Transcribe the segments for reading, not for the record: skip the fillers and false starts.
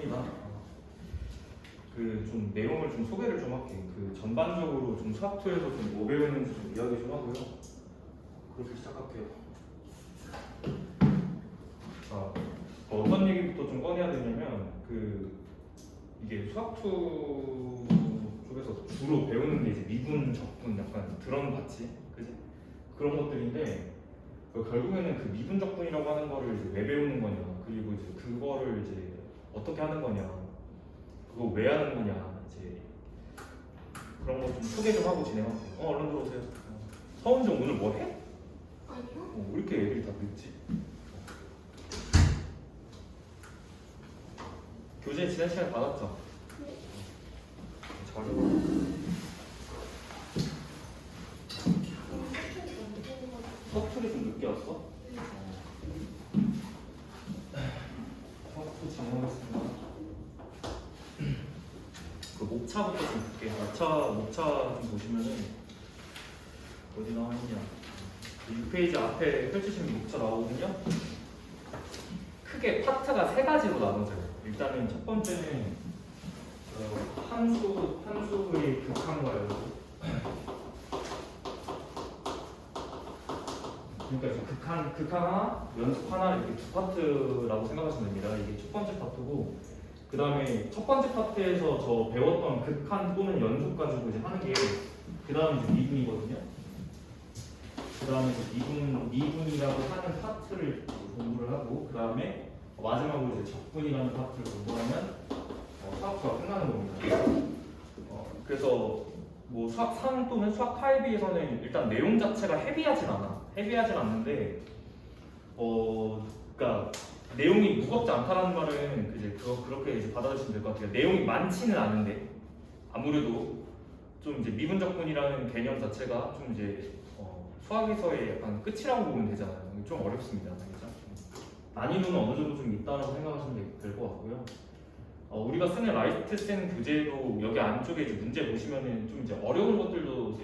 좋습니다. 그 좀 내용을 좀 소개를 좀 할게. 그 전반적으로 좀 수학2에서 좀 뭐 배우는지 좀 이야기 좀 하고요. 그렇게 시작할게요. 자, 어떤 얘기부터 좀 꺼내야 되냐면 그 이게 수학2 쪽에서 주로 배우는 게 이제 미분, 적분, 약간 드럼 같이, 그지? 그런 것들인데 결국에는 그 미분, 적분이라고 하는 거를 이제 왜 배우는 거냐, 그리고 이제 그거를 이제 어떻게 하는 거냐, 그거 왜 하는 거냐, 이제 그런 거 좀 소개 좀 하고 진행할게요. 얼른 들어오세요. 서은정 오늘 뭐 해? 아니요. 왜 이렇게 애들이 다 늦지? 교재 지난 시간에 받았죠? 네. 잘해봐. 서툴이 좀 늦게 왔어? 서툴 장난했습니다. 그 목차부터 좀 볼게요. 목차 좀 보시면은 어디 나오느냐? 6페이지 앞에 펼치시면 목차 나오거든요. 크게 파트가 세 가지로 나눠져요. 일단은 첫 번째는 함수의 극한과요. 그러니까 극한 하나, 연속 하나 이렇게 두 파트라고 생각하시면 됩니다. 이게 첫 번째 파트고, 그 다음에 첫 번째 파트에서 저 배웠던 극한 또는 연속 가지고 이제 하는 게, 그 다음에 이제 미분이거든요. 그 다음에 미분이라고 하는 파트를 공부를 하고, 그 다음에 마지막으로 이제 적분이라는 파트를 공부하면 수학수가 끝나는 겁니다. 그래서 뭐 수학 3 또는 수학 4에 비해서는 일단 내용 자체가 헤비하진 않는데, 그러니까 내용이 무겁지 않다라는 말은 이제 그렇게 이제 받아들이시면 될 것 같아요. 내용이 많지는 않은데 아무래도 좀 이제 미분적분이라는 개념 자체가 좀 이제 수학에서의 약간 끝이라고 보면 되잖아요. 좀 어렵습니다. 그렇죠? 난이도는 어느 정도 좀 있다라고 생각하시면 될 것 같고요. 우리가 쓰는 라이트센 교재도 여기 안쪽에 이제 문제 보시면은 좀 이제 어려운 것들도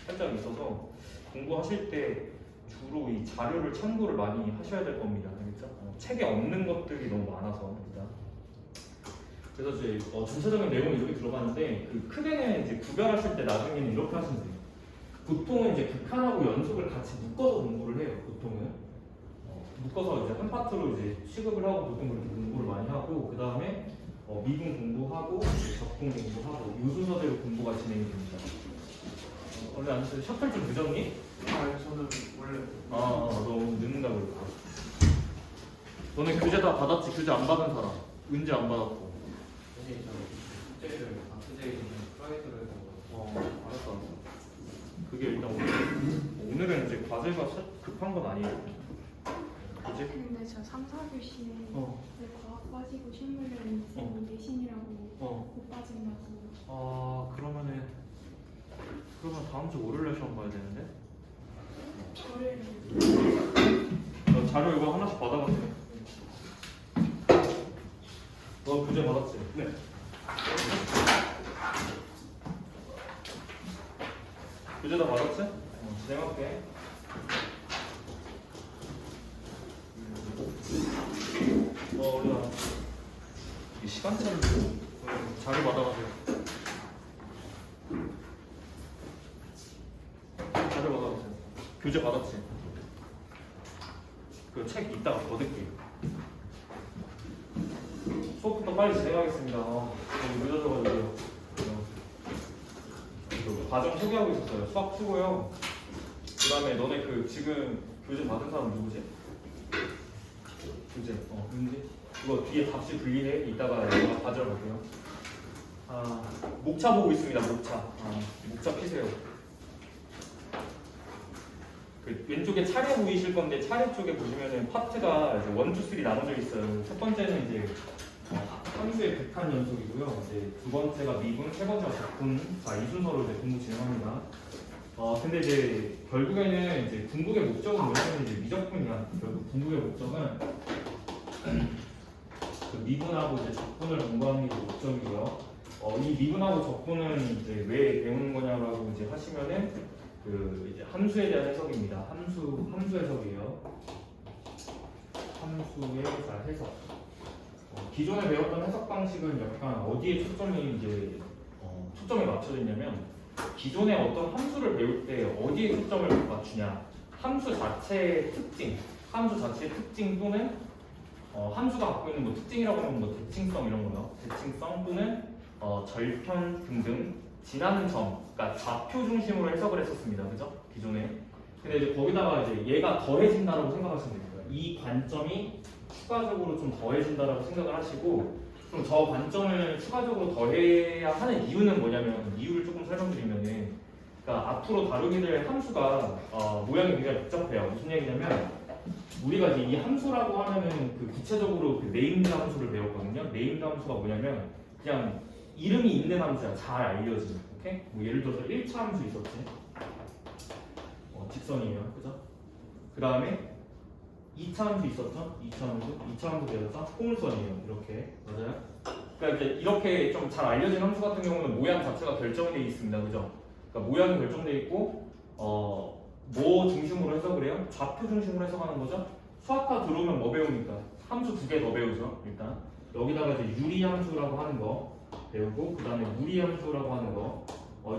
살짝 있어서 공부하실 때 주로 이 자료를 참고를 많이 하셔야 될 겁니다. 알겠죠? 책에 없는 것들이 너무 많아서 일단. 그래서 이제 전체적인 내용이 이렇게 들어가는데 그 크게는 이제 구별하실 때 나중에는 이렇게 하시면 돼요. 보통은 이제 극한하고 연속을 같이 묶어서 공부를 해요. 보통은. 묶어서 이제 한 파트로 이제 취급을 하고 보통 그렇게 공부를 많이 하고, 그 다음에 미분 공부하고 적분 공부하고 이 순서대로 공부가 진행이 됩니다. 원래 안 쓰는 셔틀 좀 늦었니? 저는 원래 너무 늦는다고 그랬다. 너네 교재 다 받았지? 교재 안 받은 사람 은지 안 받았고. 선생님 저는 숙제를 학생들이 프라이드로 해서 알았어. 그게 일단 오늘은 이제 과제가 급한 건 아니에요. 그치? 근데 저 3, 4교시에 과학 빠지고 실물은 쌤이 내신이라고 못 빠진다고. 그러면 다음 주 월요일에 시험 봐야 되는데? 저를 자료 이거 하나씩 받아가세요. 너 교재 받았지? 네. 교재 다 받았지? 진행할게. 우리가 이 시간차를 두고 자료 받아가세요. 자료 받아가세요. 교재 받았지? 그 책 이따가 더 드릴게요. 수업부터 빨리 진행하겠습니다. 너무 늦어져가지고 과정 소개하고 있었어요. 수학 수고요. 그 다음에 너네 그 지금 교재 받은 사람 누구지? 교재 은지? 그거 뒤에 답시 분리해. 이따가 내가 가져러 갈게요. 목차 보고 있습니다. 목차 피세요. 그 왼쪽에 차례 보이실 건데 차례 쪽에 보시면은 파트가 이제 1, 2, 3 나눠져 있어요. 첫 번째는 이제 함수의 극한 연속이고요. 이제 두 번째가 미분, 세 번째가 적분. 이 순서로 이제 공부 진행합니다. 근데 이제 결국에는 이제 궁극의 목적은 뭐냐면 이제 미적분이야. 결국 궁극의 목적은 그 미분하고 이제 적분을 공부하는 게 목적이고요. 이 미분하고 적분은 이제 왜 배우는 거냐라고 이제 하시면은 그 이제 함수에 대한 해석입니다. 함수 해석이에요. 함수의 해석. 기존에 배웠던 해석 방식은 약간 어디에 초점이 이제 초점이 맞춰져 있냐면 기존에 어떤 함수를 배울 때 어디에 초점을 맞추냐 함수 자체의 특징, 함수 자체의 특징 또는 함수가 갖고 있는 뭐 특징이라고 하면 뭐 대칭성 이런 거요. 대칭성 또는 절편 등등 지나는 점, 그러니까 좌표 중심으로 해석을 했었습니다. 그죠? 기존에. 근데 이제 거기다가 이제 얘가 더해진다라고 생각하시면 됩니다. 이 관점이 추가적으로 좀 더해진다라고 생각을 하시고 그럼 저 관점을 추가적으로 더해야 하는 이유는 뭐냐면 이유를 조금 설명드리면은 그러니까 앞으로 다루게 될 함수가 모양이 굉장히 복잡해요. 무슨 얘기냐면 우리가 이제 이 함수라고 하면은 그 구체적으로 그 네임드 함수를 배웠거든요. 네임드 함수가 뭐냐면 그냥 이름이 있는 함수야. 잘 알려진. 오케이? 뭐 예를 들어서 1차 함수 있었지. 직선이에요. 그죠? 그 다음에 2차 함수 있었죠? 2차 함수 배웠죠? 포물선이에요. 이렇게. 맞아요? 그러니까 이제 이렇게 좀 잘 알려진 함수 같은 경우는 모양 자체가 결정이 되어 있습니다. 그죠? 그러니까 모양이 결정되어 있고 뭐 중심으로 해석을 해요? 좌표 중심으로 해석하는 거죠? 수학과 들어오면 뭐 배우니까? 함수 2개 더 배우죠. 일단 여기다가 이제 유리함수라고 하는 거 배우고 그 다음에 무리함수라고 하는 거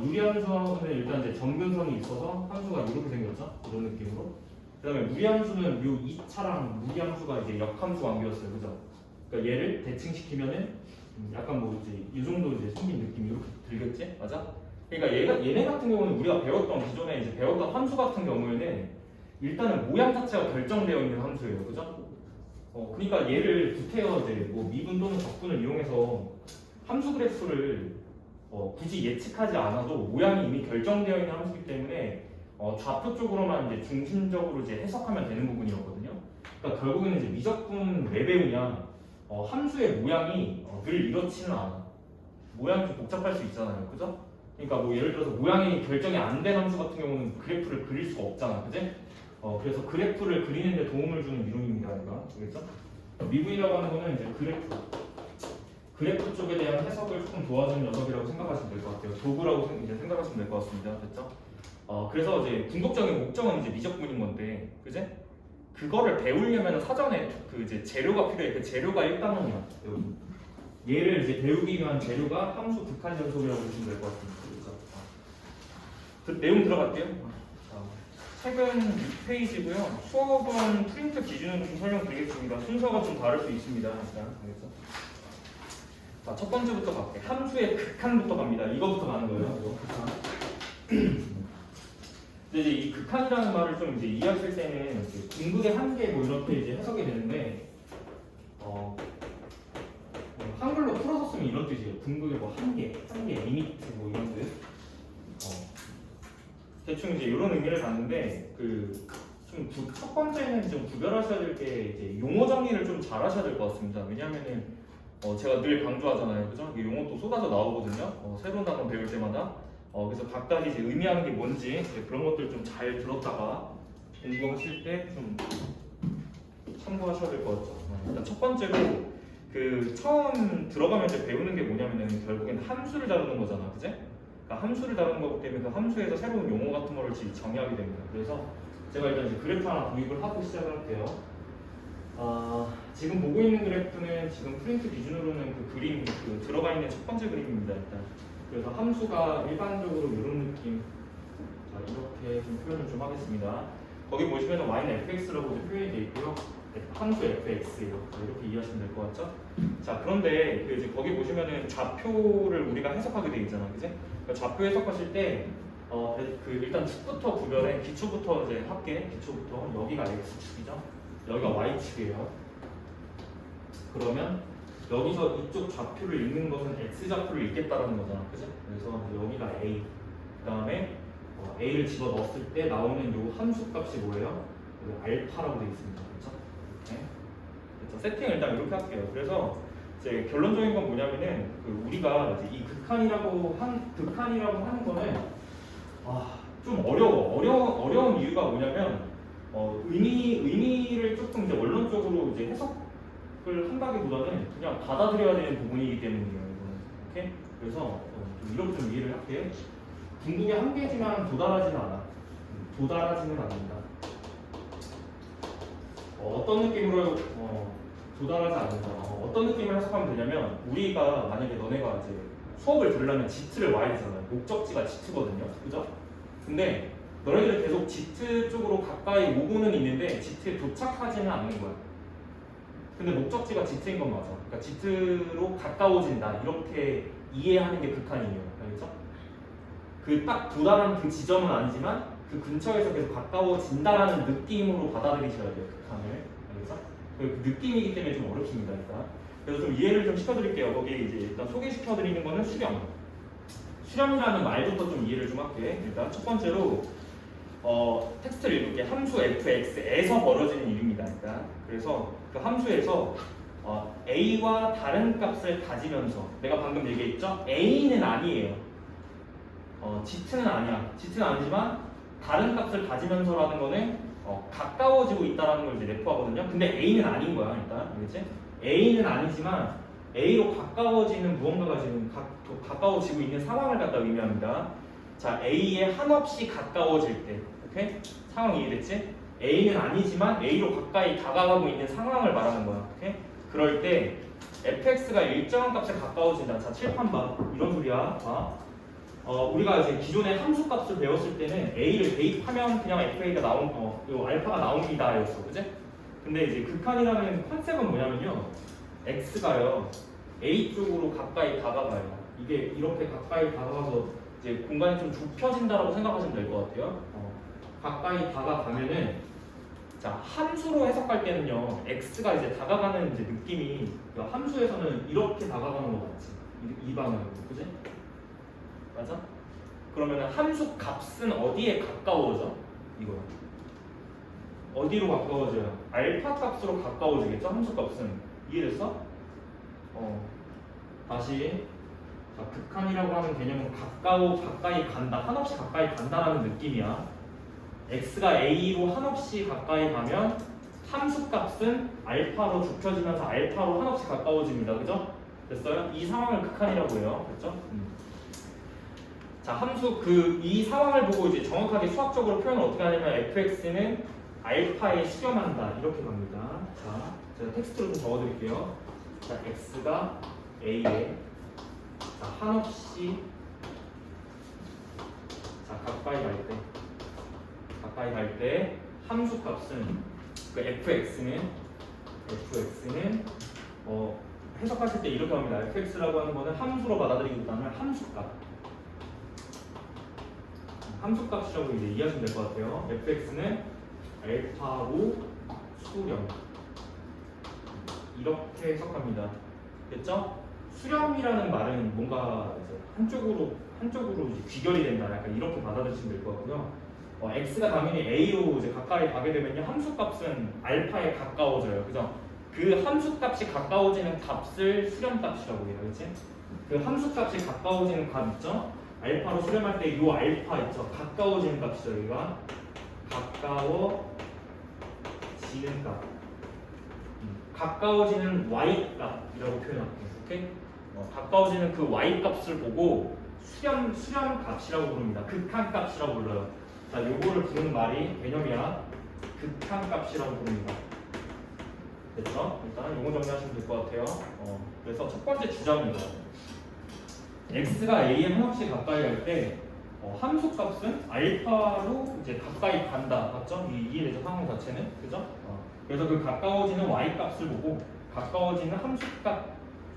유리함수는 일단 이제 점근선이 있어서 함수가 이렇게 생겼죠? 이런 느낌으로 그 다음에 무리함수는 요 2차랑 무리함수가 이제 역함수 관계였어요. 그죠? 그러니까 얘를 대칭시키면은 약간 뭐 이제 이 정도 이제 생긴 느낌이 이렇게 들겠지? 맞아? 그러니까 얘네 같은 경우는 우리가 배웠던 기존에 이제 배웠던 함수 같은 경우에는 일단은 모양 자체가 결정되어 있는 함수예요. 그죠? 그러니까 얘를 구태여 이제 뭐 미분 또는 적분을 이용해서 함수 그래프를 굳이 예측하지 않아도 모양이 이미 결정되어 있는 함수이기 때문에 좌표 쪽으로만 이제 중심적으로 이제 해석하면 되는 부분이었거든요. 그러니까 결국에는 이제 미적분 왜 배우냐? 함수의 모양이 늘 이렇지는 않아. 모양이 좀 복잡할 수 있잖아요. 그죠? 그러니까 뭐 예를 들어서 모양이 결정이 안 된 함수 같은 경우는 그래프를 그릴 수가 없잖아. 그지? 그래서 그래프를 그리는 데 도움을 주는 이론입니다. 얘가. 알겠죠? 미분이라고 하는 거는 이제 그래프 쪽에 대한 해석을 조금 도와주는 녀석이라고 생각하시면 될 것 같아요. 도구라고 이제 생각하시면 될 것 같습니다. 됐죠? 그래서 이제 궁극적인 목적은 이제 미적분인 건데, 그제? 그거를 배우려면 사전에 그 이제 재료가 필요해. 그 재료가 1단원이야. 여기. 얘를 이제 배우기 위한 재료가 함수 극한 연속이라고 보시면 될 것 같습니다. 그렇죠? 그 내용 들어갈게요. 책은 6페이지고요. 수업은 프린트 기준으로 좀 설명드리겠습니다. 순서가 좀 다를 수 있습니다. 일단 알겠죠? 자, 첫 번째부터 갈게요. 함수의 극한부터 갑니다. 이거부터 가는 거예요. 이거 극한. 근데 이제 이 극한이라는 말을 좀 이제 이해하실 때는 궁극의 한계 뭐 이렇게 이제 해석이 되는데, 한글로 풀어서 쓰면 이런 뜻이에요. 궁극의 뭐 한계, 리미트 뭐 이런 뜻. 대충 이제 이런 의미를 갖는데 첫 번째는 좀 구별하셔야 될 게 이제 용어 정리를 좀 잘 하셔야 될 것 같습니다. 왜냐하면은 제가 늘 강조하잖아요, 그죠? 이 용어 또 쏟아져 나오거든요. 새로운 단어 배울 때마다. 그래서 각각이 이제 의미하는 게 뭔지 그런 것들 좀 잘 들었다가 공부하실 때 좀 참고하셔야 될 것 같죠. 일단 첫 번째로 처음 들어가면 이제 배우는 게 뭐냐면은 결국엔 함수를 다루는 거잖아, 그제? 그러니까 함수를 다루는 거기 때문에 그 함수에서 새로운 용어 같은 거를 정의하게 됩니다. 그래서 제가 일단 이제 그래프 하나 도입을 하고 시작할게요. 지금 보고 있는 그래프는 지금 프린트 기준으로는 그 그림 들어가 있는 첫 번째 그림입니다. 일단 그래서 함수가 일반적으로 이런 느낌. 자, 이렇게 좀 표현을 좀 하겠습니다. 거기 보시면 y는 fx라고 이제 표현이 되어 있고요. 함수 fx예요. 이렇게 이해하시면 될 것 같죠? 자, 그런데 이제 거기 보시면은 좌표를 우리가 해석하게 되어 있잖아, 그지? 그러니까 좌표 해석하실 때 일단 축부터 구별해. 기초부터 이제 할게. 기초부터 여기가 x축이죠. 여기가 y축이에요. 그러면 여기서 이쪽 좌표를 읽는 것은 x좌표를 읽겠다라는 거잖아, 그죠? 그래서 여기가 a. 그다음에 a를 집어 넣었을 때 나오는 요 함수 값이 뭐예요? 알파라고 되어 있습니다. 그렇죠? 네. 그렇죠? 세팅을 일단 이렇게 할게요. 그래서 이제 결론적인 건 뭐냐면은 우리가 이제 이 극한이라고 하는 거는 좀 어려운 이유가 뭐냐면 의미를 조금 이제 원론적으로 이제 해석을 한다기보다는 그냥 받아들여야 되는 부분이기 때문이에요. 이거는. 오케이? 그래서 이렇게 좀 이해를 할게요. 궁극의 한계지만 도달하지는 않아. 도달하지는 않는다. 어떤 느낌으로 도달하지 않는다. 어떤 느낌을 해석하면 되냐면 우리가 만약에 너네가 이제 수업을 들으려면 G를 와야 되잖아요. 목적지가 G거든요. 그죠? 근데 너네들은 계속 G 쪽으로 가까이 오고는 있는데 G에 도착하지는 않는 거야. 근데 목적지가 G인 건 맞아. 그러니까 G로 가까워진다. 이렇게 이해하는 게 극한이에요. 알겠죠? 그 딱 도달한 그 지점은 아니지만 그 근처에서 계속 가까워진다라는 느낌으로 받아들이셔야 돼요. 극한을. 알겠죠? 그 느낌이기 때문에 좀 어렵습니다. 일단. 그래서 좀 이해를 좀 시켜드릴게요. 거기 이제 일단 소개시켜드리는 거는 수렴. 수렴이라는 말부터 좀 이해를 좀 할게. 일단 첫 번째로 텍스트를 읽을게. 함수 fx에서 벌어지는 일입니다. 일단 그래서 그 함수에서 a와 다른 값을 가지면서 내가 방금 얘기했죠? a는 아니에요. g는 아니야. g는 아니지만 다른 값을 가지면서라는 거는 가까워지고 있다는 걸 이제 내포하거든요. 근데 a는 아닌 거야. 일단 알겠지? a는 아니지만 a로 가까워지는 무언가가 지금 가까워지고 있는 상황을 갖다 의미합니다. 자, a에 한없이 가까워질 때, 오케이? 상황 이해됐지? a는 아니지만 a로 가까이 다가가고 있는 상황을 말하는 거야. 오케이? 그럴 때 fx가 일정한 값에 가까워진다. 자, 칠판 봐. 이런 소리야. 봐. 우리가 이제 기존의 함수 값을 배웠을 때는 a를 대입하면 그냥 fa가 요 알파가 나옵니다였어, 그지? 근데 이제 극한이라는 컨셉은 뭐냐면요, x가요 a 쪽으로 가까이 다가가요. 이게 이렇게 가까이 다가가서 이제 공간이 좀 좁혀진다라고 생각하시면 될 것 같아요. 가까이 다가가면은 자, 함수로 해석할 때는요, x가 이제 다가가는 이제 느낌이 함수에서는 이렇게 다가가는 거 같지? 이 방향으로, 그지? 맞아? 그러면 함수 값은 어디에 가까워져? 이거 어디로 가까워져요? 알파 값으로 가까워지겠죠? 함수 값은 이해됐어? 다시 자, 극한이라고 하는 개념은 가까이 간다, 한없이 가까이 간다라는 느낌이야. x가 a로 한없이 가까이 가면 함수 값은 알파로 좁혀지면서 알파로 한없이 가까워집니다. 그죠? 됐어요? 이 상황을 극한이라고 해요. 됐죠? 자, 함수 이 상황을 보고 이제 정확하게 수학적으로 표현을 어떻게 하냐면 fx는 알파에 수렴한다 이렇게 갑니다. 자, 제가 텍스트로 좀 적어드릴게요. 자, x가 a에 자, 한없이 자 가까이 갈 때 함수 값은 그 fx는 해석하실 때 이렇게 합니다. fx라고 하는 거는 함수로 받아들이기보다는 함수값이라고 이제 이해하시면 될 것 같아요. fx는 알파로 수렴 이렇게 해석합니다. 됐죠? 수렴이라는 말은 뭔가 이제 한쪽으로 이제 귀결이 된다, 약간 이렇게 받아들이시면 될 것 같고요. x가 당연히 a로 이제 가까이 가게 되면요, 함수값은 알파에 가까워져요. 그죠? 그 함수값이 가까워지는 값을 수렴값이라고 해요. 그렇지? 그 함수값이 가까워지는 값 있죠? 알파로 수렴할 때 이 알파 있죠? 가까워지는 값이죠. 여기가 가까워지는 값, 가까워지는 y 값이라고 표현할게요. 오케이? 가까워지는 그 y 값을 보고 수렴 값이라고 부릅니다. 극한 값이라고 불러요. 자, 요거를 부르는 말이 개념이야. 극한 값이라고 부릅니다. 됐죠? 일단 요거 정리하시면 될 것 같아요. 그래서 첫 번째 주장입니다. x가 a에 한없이 가까이 갈 때 함수 값은 알파로 이제 가까이 간다. 맞죠? 이해되죠? 상황 자체는. 그죠? 그래서 그 가까워지는 y 값을 보고 가까워지는 함수 값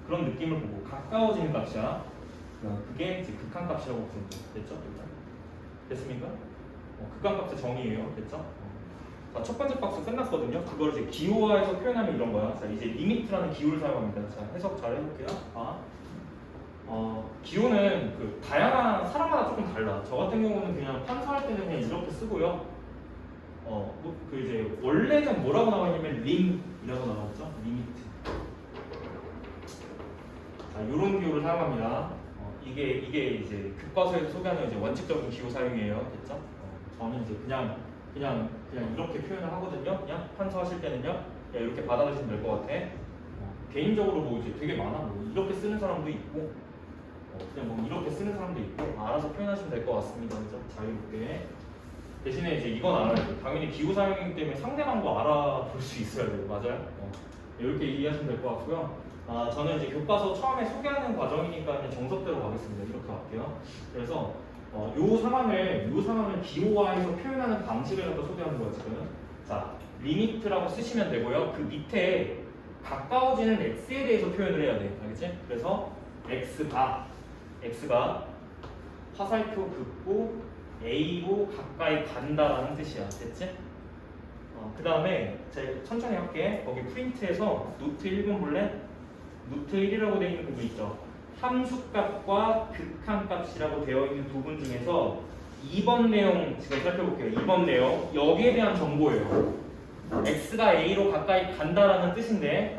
그런 느낌을 보고 가까워지는 값이야. 그게 이제 극한 값이라고 부릅니다. 됐죠? 일단. 됐습니까? 극한 값의 정의예요. 됐죠? 자, 첫 번째 박스 끝났거든요. 그걸 이제 기호화해서 표현하면 이런 거야. 자, 이제 리미트라는 기호를 사용합니다. 자, 해석 잘 해볼게요. 기호는 그 다양한 사람마다 조금 달라. 저 같은 경우는 그냥 판사할 때는 그냥 이렇게 쓰고요. 그 이제 원래는 뭐라고 나와있냐면 림이라고 나왔죠. 리미트. 자, 이런 기호를 사용합니다. 이게 이제 교과서에서 소개하는 이제 원칙적인 기호 사용이에요. 됐죠? 저는 이제 그냥 이렇게 표현을 하거든요. 그냥 판서하실 때는요, 이렇게 받아들이시면 될 것 같아. 개인적으로 뭐 이제 되게 많아. 뭐 이렇게 쓰는 사람도 있고, 그냥 뭐 이렇게 쓰는 사람도 있고, 알아서 표현하시면 될 것 같습니다. 그죠? 자유롭게. 대신에 이제 이건 알아야 돼요. 당연히 기호 사용이기 때문에 상대방도 알아볼 수 있어야 돼요. 맞아요? 이렇게 이해하시면 될 것 같고요. 저는 이제 교과서 처음에 소개하는 과정이니까 그냥 정석대로 가겠습니다. 이렇게 갈게요. 그래서 요 상황을 기호화해서 표현하는 방식을 갖다 소개하는 거예요 지금. 자, 리미트라고 쓰시면 되고요. 그 밑에 가까워지는 x에 대해서 표현을 해야 돼. 알겠지? 그래서 x가 화살표 긋고 a로 가까이 간다라는 뜻이야. 됐지? 그 다음에 제가 천천히 할게. 거기 프린트에서 노트 1번 볼래? 노트 1이라고 되어 있는 부분 있죠. 함수값과 극한값이라고 되어 있는 부분 중에서 2번 내용 지금 살펴볼게요. 2번 내용 여기에 대한 정보예요. x가 a로 가까이 간다라는 뜻인데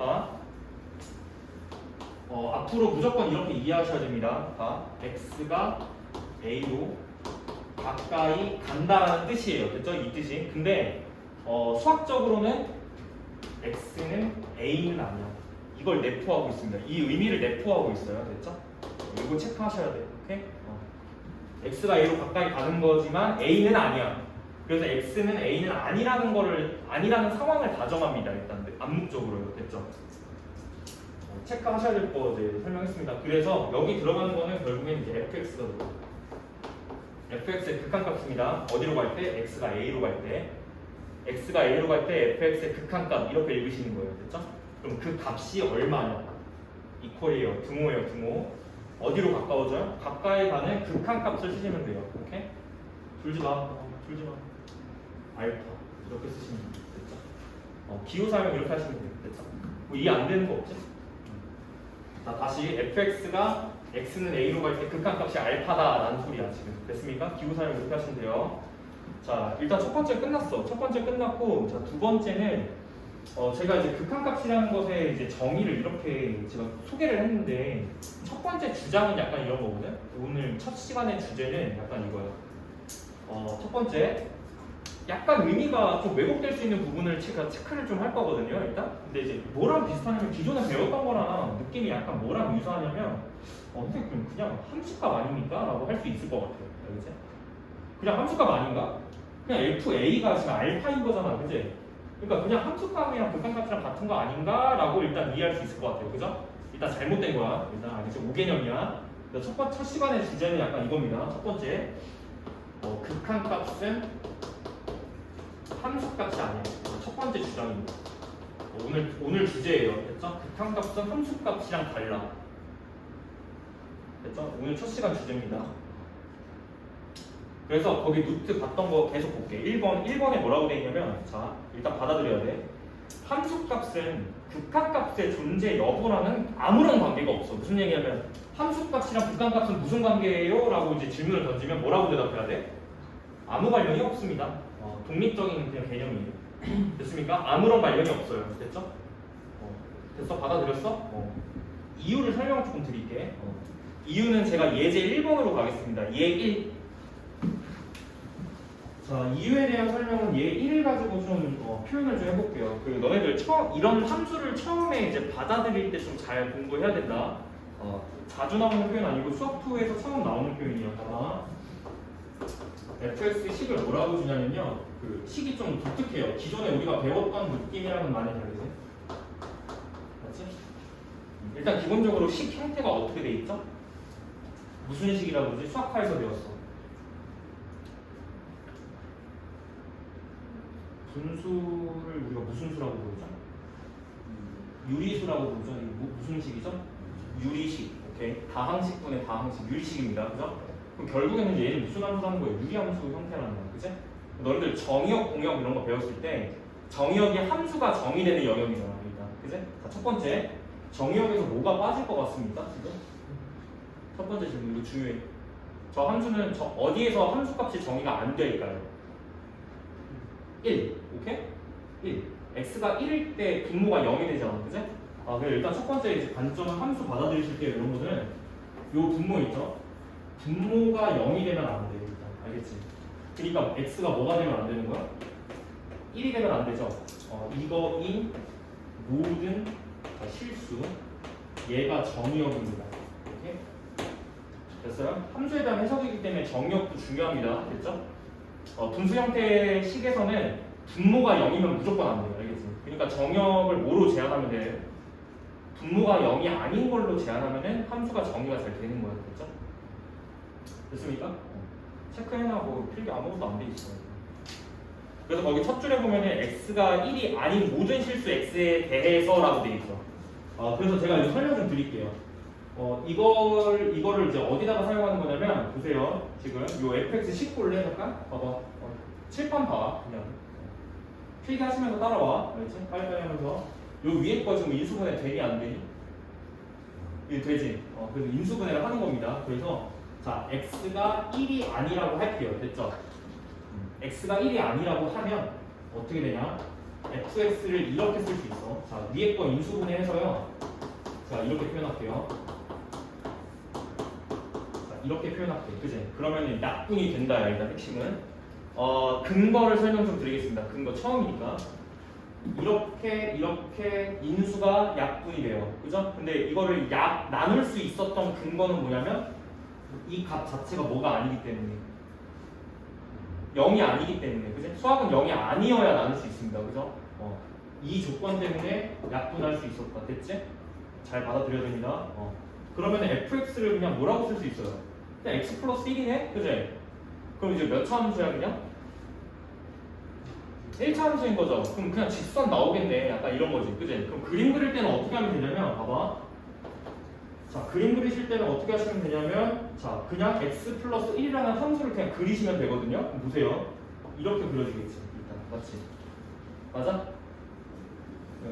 앞으로 무조건 이렇게 이해하셔야 됩니다. x가 a로 가까이 간다라는 뜻이에요. 됐죠? 이 뜻이. 근데 수학적으로는 x는 a는 아니야. 이걸 내포하고 있습니다. 이 의미를 내포하고 있어요. 됐죠? 이거 체크하셔야 돼요. 오케이? x가 a로 가까이 가는 거지만 a는 아니야. 그래서 x는 a는 아니라는 상황을 가정합니다. 일단 암묵적으로요. 됐죠? 체크하셔야 될 거 이제 설명했습니다. 그래서 여기 들어가는 거는 결국엔 이제 fx가 들어가요. fx의 극한값입니다. 어디로 갈 때? x가 a로 갈 때. x가 a로 갈 때 fx의 극한값 이렇게 읽으시는 거예요. 됐죠? 그럼 그 값이 얼마냐? 이퀄이에요. 등호예요. 등호. 어디로 가까워져요? 가까이 가는 극한값을 쓰시면 돼요. 오케이? 줄지 마. 알파 이렇게 쓰시면 돼요. 됐죠? 기호 사용 이렇게 하시면 돼요. 됐죠? 뭐 이해 안 되는 거 없지? 자, 다시 fx가 x는 a로 갈 때 극한값이 알파다라는 소리야 지금. 됐습니까? 기호 사용 이렇게 하시면 돼요. 자, 일단 첫 번째 끝났어. 첫 번째 끝났고, 자, 두 번째는 제가 이제 극한값이라는 것에 이제 정의를 이렇게 제가 소개를 했는데 첫 번째 주장은 약간 이런 거거든. 오늘 첫 시간의 주제는 약간 이거예요. 첫 번째, 약간 의미가 좀 왜곡될 수 있는 부분을 제가 체크를 좀 할 거거든요. 일단. 근데 이제 뭐랑 비슷하냐면 기존에 배웠던 거랑 느낌이 약간 뭐랑 유사하냐면 선생님 그냥 함수값 아닙니까? 라고 할 수 있을 것 같아요. 알겠지? 그냥 함수값 아닌가? 그냥 FA가 지금 알파인 거잖아. 그치? 그러니까 그냥 함수값이랑 극한값이랑 같은 거 아닌가? 라고 일단 이해할 수 있을 것 같아요. 그죠? 일단 잘못된 거야. 일단 알겠지? 5개념이야. 첫 시간의 주제는 약간 이겁니다. 첫 번째, 극한값은 함수값이 아니에요. 첫 번째 주장입니다. 오늘 주제예요. 됐죠? 극한값은 함수값이랑 달라. 됐죠? 오늘 첫 시간 주제입니다. 그래서 거기 노트 봤던 거 계속 볼게. 1번에 뭐라고 돼 있냐면, 자, 일단 받아들여야 돼. 함수값은 극한값의 존재 여부라는 아무런 관계가 없어. 무슨 얘기냐면, 함수값이랑 극한값은 무슨 관계예요? 라고 이제 질문을 던지면 뭐라고 대답해야 돼? 아무 관련이 없습니다. 독립적인 그냥 개념이에요. 됐습니까? 아무런 관련이 없어요. 됐죠? 됐어? 받아들였어? 이유를 설명을 조금 드릴게. 이유는 제가 예제 1번으로 가겠습니다. 예 1. 자, 이유에 대한 설명은 예 1을 가지고 좀 표현을 좀 해볼게요. 그 너네들 이런 함수를 처음에 이제 받아들일 때 좀 잘 공부해야 된다. 자주 나오는 표현 아니고 수학2에서 처음 나오는 표현이었다가 fx 식을 뭐라고 주냐면요. 그 식이 좀 독특해요. 기존에 우리가 배웠던 느낌이랑은 많이 다르지. 맞지? 일단 기본적으로 식 형태가 어떻게 돼 있죠? 무슨 식이라고 그러지? 수학과에서 배웠어. 분수를 우리가 무슨 수라고 부르죠? 유리수라고 부르죠. 이게 무슨 식이죠? 유리식. 오케이. 다항식분의 다항식 유리식입니다. 그죠? 그럼 결국에는 얘는 무슨 함수라는 거예요? 유리함수 형태라는 거야. 그치? 너희들 정의역, 공역 이런 거 배웠을 때 정의역이 함수가 정의되는 영역이잖아. 일단. 그치? 자, 첫 번째. 정의역에서 뭐가 빠질 것 같습니까? 지금? 첫 번째 질문. 이거 중요해. 저 함수는 어디에서 함수값이 정의가 안 될까요? 1. 오케이? 1. x가 1일 때 분모가 0이 되잖아. 그치? 그럼 일단 첫 번째 이제 관점은 함수 받아들이실 때 이런 거는 요 분모 있죠? 분모가 0이 되면 안 돼요. 일단. 알겠지? 그러니까 x가 뭐가 되면 안 되는 거야? 1이 되면 안 되죠? 이거인 모든 실수 얘가 정의역입니다. 오케이? 됐어요? 함수에 대한 해석이기 때문에 정의역도 중요합니다. 됐죠? 분수 형태의 식에서는 분모가 0이면 무조건 안 돼요. 알겠지? 그러니까 정역을 뭐로 제한하면 돼요? 분모가 0이 아닌 걸로 제한하면은 함수가 정의가 잘 되는 거예요. 그렇죠? 됐습니까? 체크해놔고 필기 아무것도 안 돼 있어요. 그래서 거기 첫 줄에 보면은 x가 1이 아닌 모든 실수 x에 대해서라고 돼 있어. 그래서 제가 이거 설명 좀 드릴게요. 이거를 이제 어디다가 사용하는 거냐면 보세요. 지금 요 fx 19를 해볼까? 봐봐. 칠판 봐. 그냥 필기하시면서 따라와. 알지? 빨리빨리 하면서 요 위에 거 지금 인수분해 되니 안 되니? 이게 되지. 그래서 인수분해를 하는 겁니다. 그래서 자 x가 1이 아니라고 할게요. 됐죠? x가 1이 아니라고 하면 어떻게 되냐? fx를 이렇게 쓸 수 있어. 자 위에 거 인수분해해서요. 자 이렇게 표현할게요. 자 이렇게 표현할게요. 그지? 그러면 약분이 된다. 일단 핵심은 근거를 설명 좀 드리겠습니다. 근거 처음이니까 이렇게 인수가 약분이 돼요. 그죠? 근데 이거를 나눌 수 있었던 근거는 뭐냐면 이 값 자체가 뭐가 아니기 때문에 0이 아니기 때문에 그지? 수학은 0이 아니어야 나눌 수 있습니다. 그죠? 이 조건 때문에 약분할 수 있었다. 됐지? 잘 받아들여야 됩니다. 그러면 fx를 그냥 뭐라고 쓸 수 있어요? 그냥 x 플러스 1이네? 그지? 그럼 이제 몇 차 함수야 그냥? 1차 함수인 거죠. 그럼 그냥 직선 나오겠네. 약간 이런 거지. 그지? 그럼 그림 그릴 때는 어떻게 하면 되냐면 봐봐. 자, 그림 그리실 때는 어떻게 하시면 되냐면 자, 그냥 x 플러스 1이라는 함수를 그냥 그리시면 되거든요. 그럼 보세요. 이렇게 그려지겠지. 일단 맞지? 맞아?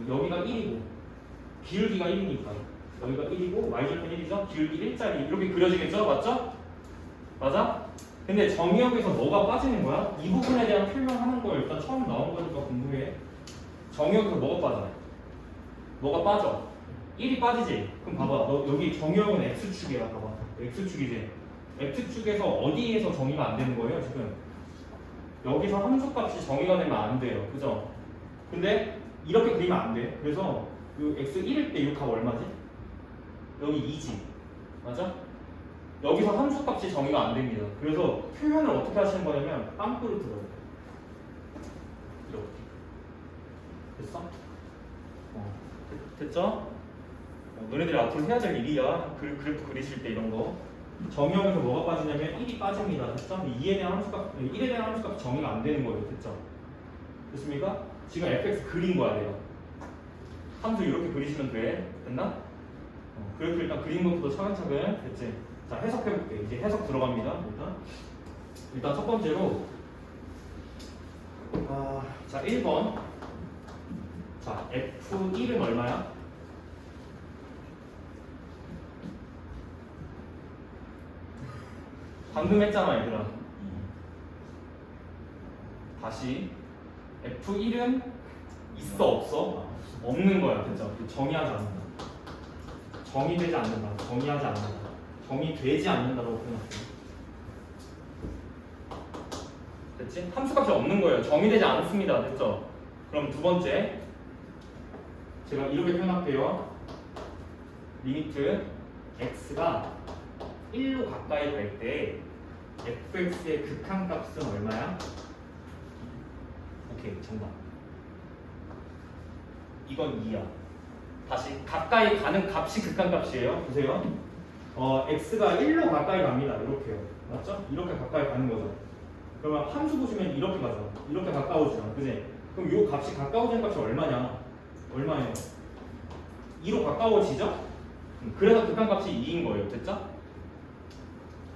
여기가 1이고 기울기가 1이니까 여기가 1이고 y절편 1이죠? 기울기 1짜리 이렇게 그려지겠죠? 맞죠? 맞아? 근데 정의역에서 뭐가 빠지는 거야? 이 부분에 대한 표명하는 거 일단 처음 나온 거니까 궁금해. 정의역에서 뭐가 빠져? 뭐가 빠져? 1이 빠지지? 그럼 봐봐. 너 여기 정의역은 x축이야. 봐봐. x축이지? x축에서 어디에서 정의가 안 되는 거예요? 지금 여기서 함수값이 정의가 되면 안 돼요. 그죠? 근데 이렇게 그리면 안 돼. 그래서 요 x 1일 때 이 값 얼마지? 여기 2지. 맞아? 여기서 함수값이 정의가 안 됩니다. 그래서 표현을 어떻게 하시는 거냐면 빵꾸를 들어요. 이렇게. 됐어? 됐죠? 너네들이 앞으로 해야 될 일이야. 그래프 그리실 때 이런 거. 정의역에서 뭐가 빠지냐면 1이 빠집니다. 됐죠? 2에 대한 함수값, 1에 대한 함수값이 정의가 안 되는 거예요. 됐죠? 됐습니까? 지금 fx 그린 거야, 내가. 함수 이렇게 그리시면 돼. 됐나? 그래프 일단 그린 것부터 차근차근. 됐지? 자, 해석해볼게. 이제 해석 들어갑니다. 일단 첫 번째로 자, 1번. 자, F1은 얼마야? 방금 했잖아, 얘들아. 다시 F1은 있어, 없어? 없는 거야, 그죠? 정의하지 않는다. 정의되지 않는다. 정의하지 않는다. 정의되지 않는다고 표현할게요. 됐지? 함수값이 없는 거예요. 정의되지 않습니다. 됐죠? 그럼 두 번째 제가 이렇게 표현할게요. 리미트 x가 1로 가까이 갈 때 fx의 극한값은 얼마야? 오케이, 정답. 이건 2야. 다시 가까이 가는 값이 극한값이에요. 보세요. x가 1로 가까이 갑니다. 이렇게요. 맞죠? 이렇게 가까이 가는 거죠. 그러면 함수 보시면 이렇게 가죠. 이렇게 가까워지잖아. 그지? 그럼 이 값이 가까워지는 값이 얼마냐? 얼마예요? 2로 가까워지죠? 그래서 극한값이 2인 거예요. 됐죠?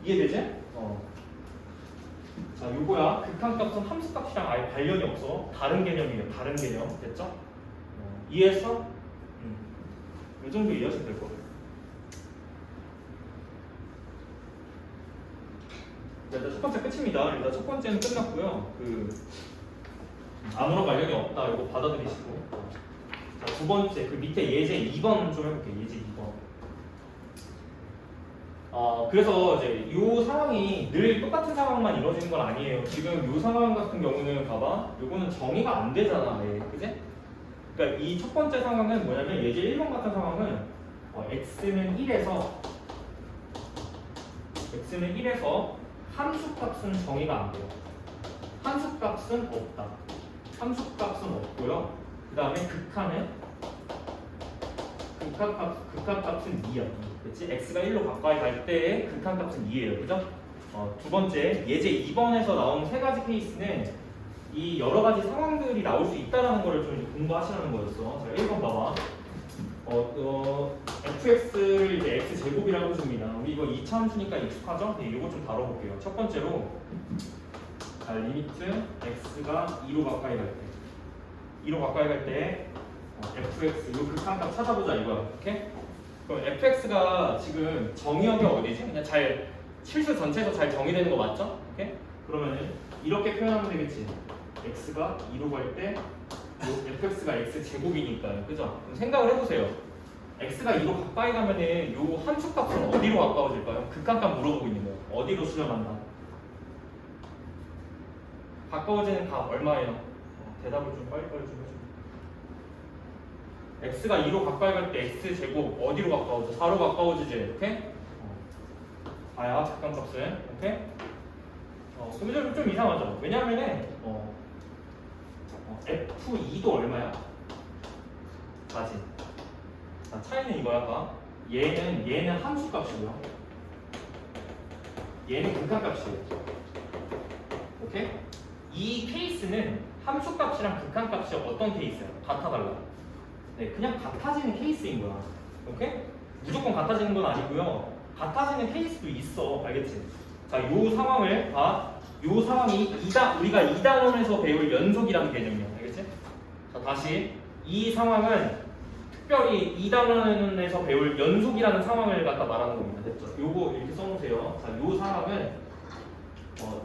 이해되지? 자, 요거야. 극한값은 함수값이랑 아예 관련이 없어. 다른 개념이에요. 다른 개념. 됐죠? 이해했어? 이 정도 이해하시면 될 거예요. 일단 첫 번째 끝입니다. 일단 첫 번째는 끝났고요. 아무런 관련이 없다. 이거 받아들이시고. 자, 두 번째 그 밑에 예제 2번 좀 해볼게요. 예제 2번. 그래서 이제 이 상황이 늘 똑같은 상황만 이루어지는 건 아니에요. 지금 이 상황 같은 경우는 봐봐. 요거는 정의가 안 되잖아. 그지? 그러니까 이 첫 번째 상황은 뭐냐면 예제 1번 같은 상황은 x는 1에서 함수값은 정의가 안 돼요. 함수값은 없다. 함수값은 없고요. 그 다음에 극한값은 2야. 그렇지? x가 1로 가까이 갈 때의 극한값은 2예요. 그죠? 두 번째, 예제 2번에서 나온 세 가지 케이스는 이 여러 가지 상황들이 나올 수 있다라는 거를 좀 이제 공부하시라는 거였어. 자, 1번 봐봐. fx를 이제 x 제곱이라고 해줍니다. 우리 이거 2차 함수니까 익숙하죠? 네, 이거 좀 다뤄볼게요. 첫 번째로, 자, 리미트 x가 2로 가까이 갈 때, 2로 가까이 갈 때, fx, 이 극한값 찾아보자 이거야. 오케이? 그럼 fx가 지금 정의역이 어디지? 그냥 잘 실수 전체에서 잘 정의되는 거 맞죠? 오케이? 그러면은 이렇게 표현하면 되겠지. x가 2로 갈 때 fx가 x 제곱이니까요. 그죠? 그럼 생각을 해보세요. x가 2로 가까이 가면은 요 함수값은 어디로 가까워질까요? 극한값 물어보고 있는 거예요. 어디로 수렴한다? 가까워지는 값 얼마예요? 대답을 좀 빨리빨리 좀 해줘. x가 2로 가까이 갈 때 x 제곱 어디로 가까워져? 4로 가까워지지. 오케이? 4야 극한값은. 오케이? 근데 좀 이상하죠? 왜냐면은 F2도 얼마야? 4지. 자, 차이는 이거야. 얘는 함수값이고요. 얘는 극한값이에요. 오케이? 이 케이스는 함수값이랑 극한값이 어떤 케이스야? 같아 달라? 네, 그냥 같아지는 케이스인 거야. 오케이? 무조건 같아지는 건 아니고요. 같아지는 케이스도 있어. 알겠지? 자, 요 상황을 봐. 요 상황이 우리가 2단원에서 배울 연속이라는 개념이야. 알겠지? 자, 다시 이 상황은 특별히 2단원에서 배울 연속이라는 상황을 갖다 말하는 겁니다. 됐죠? 요거 이렇게 써놓으세요. 자, 요 상황은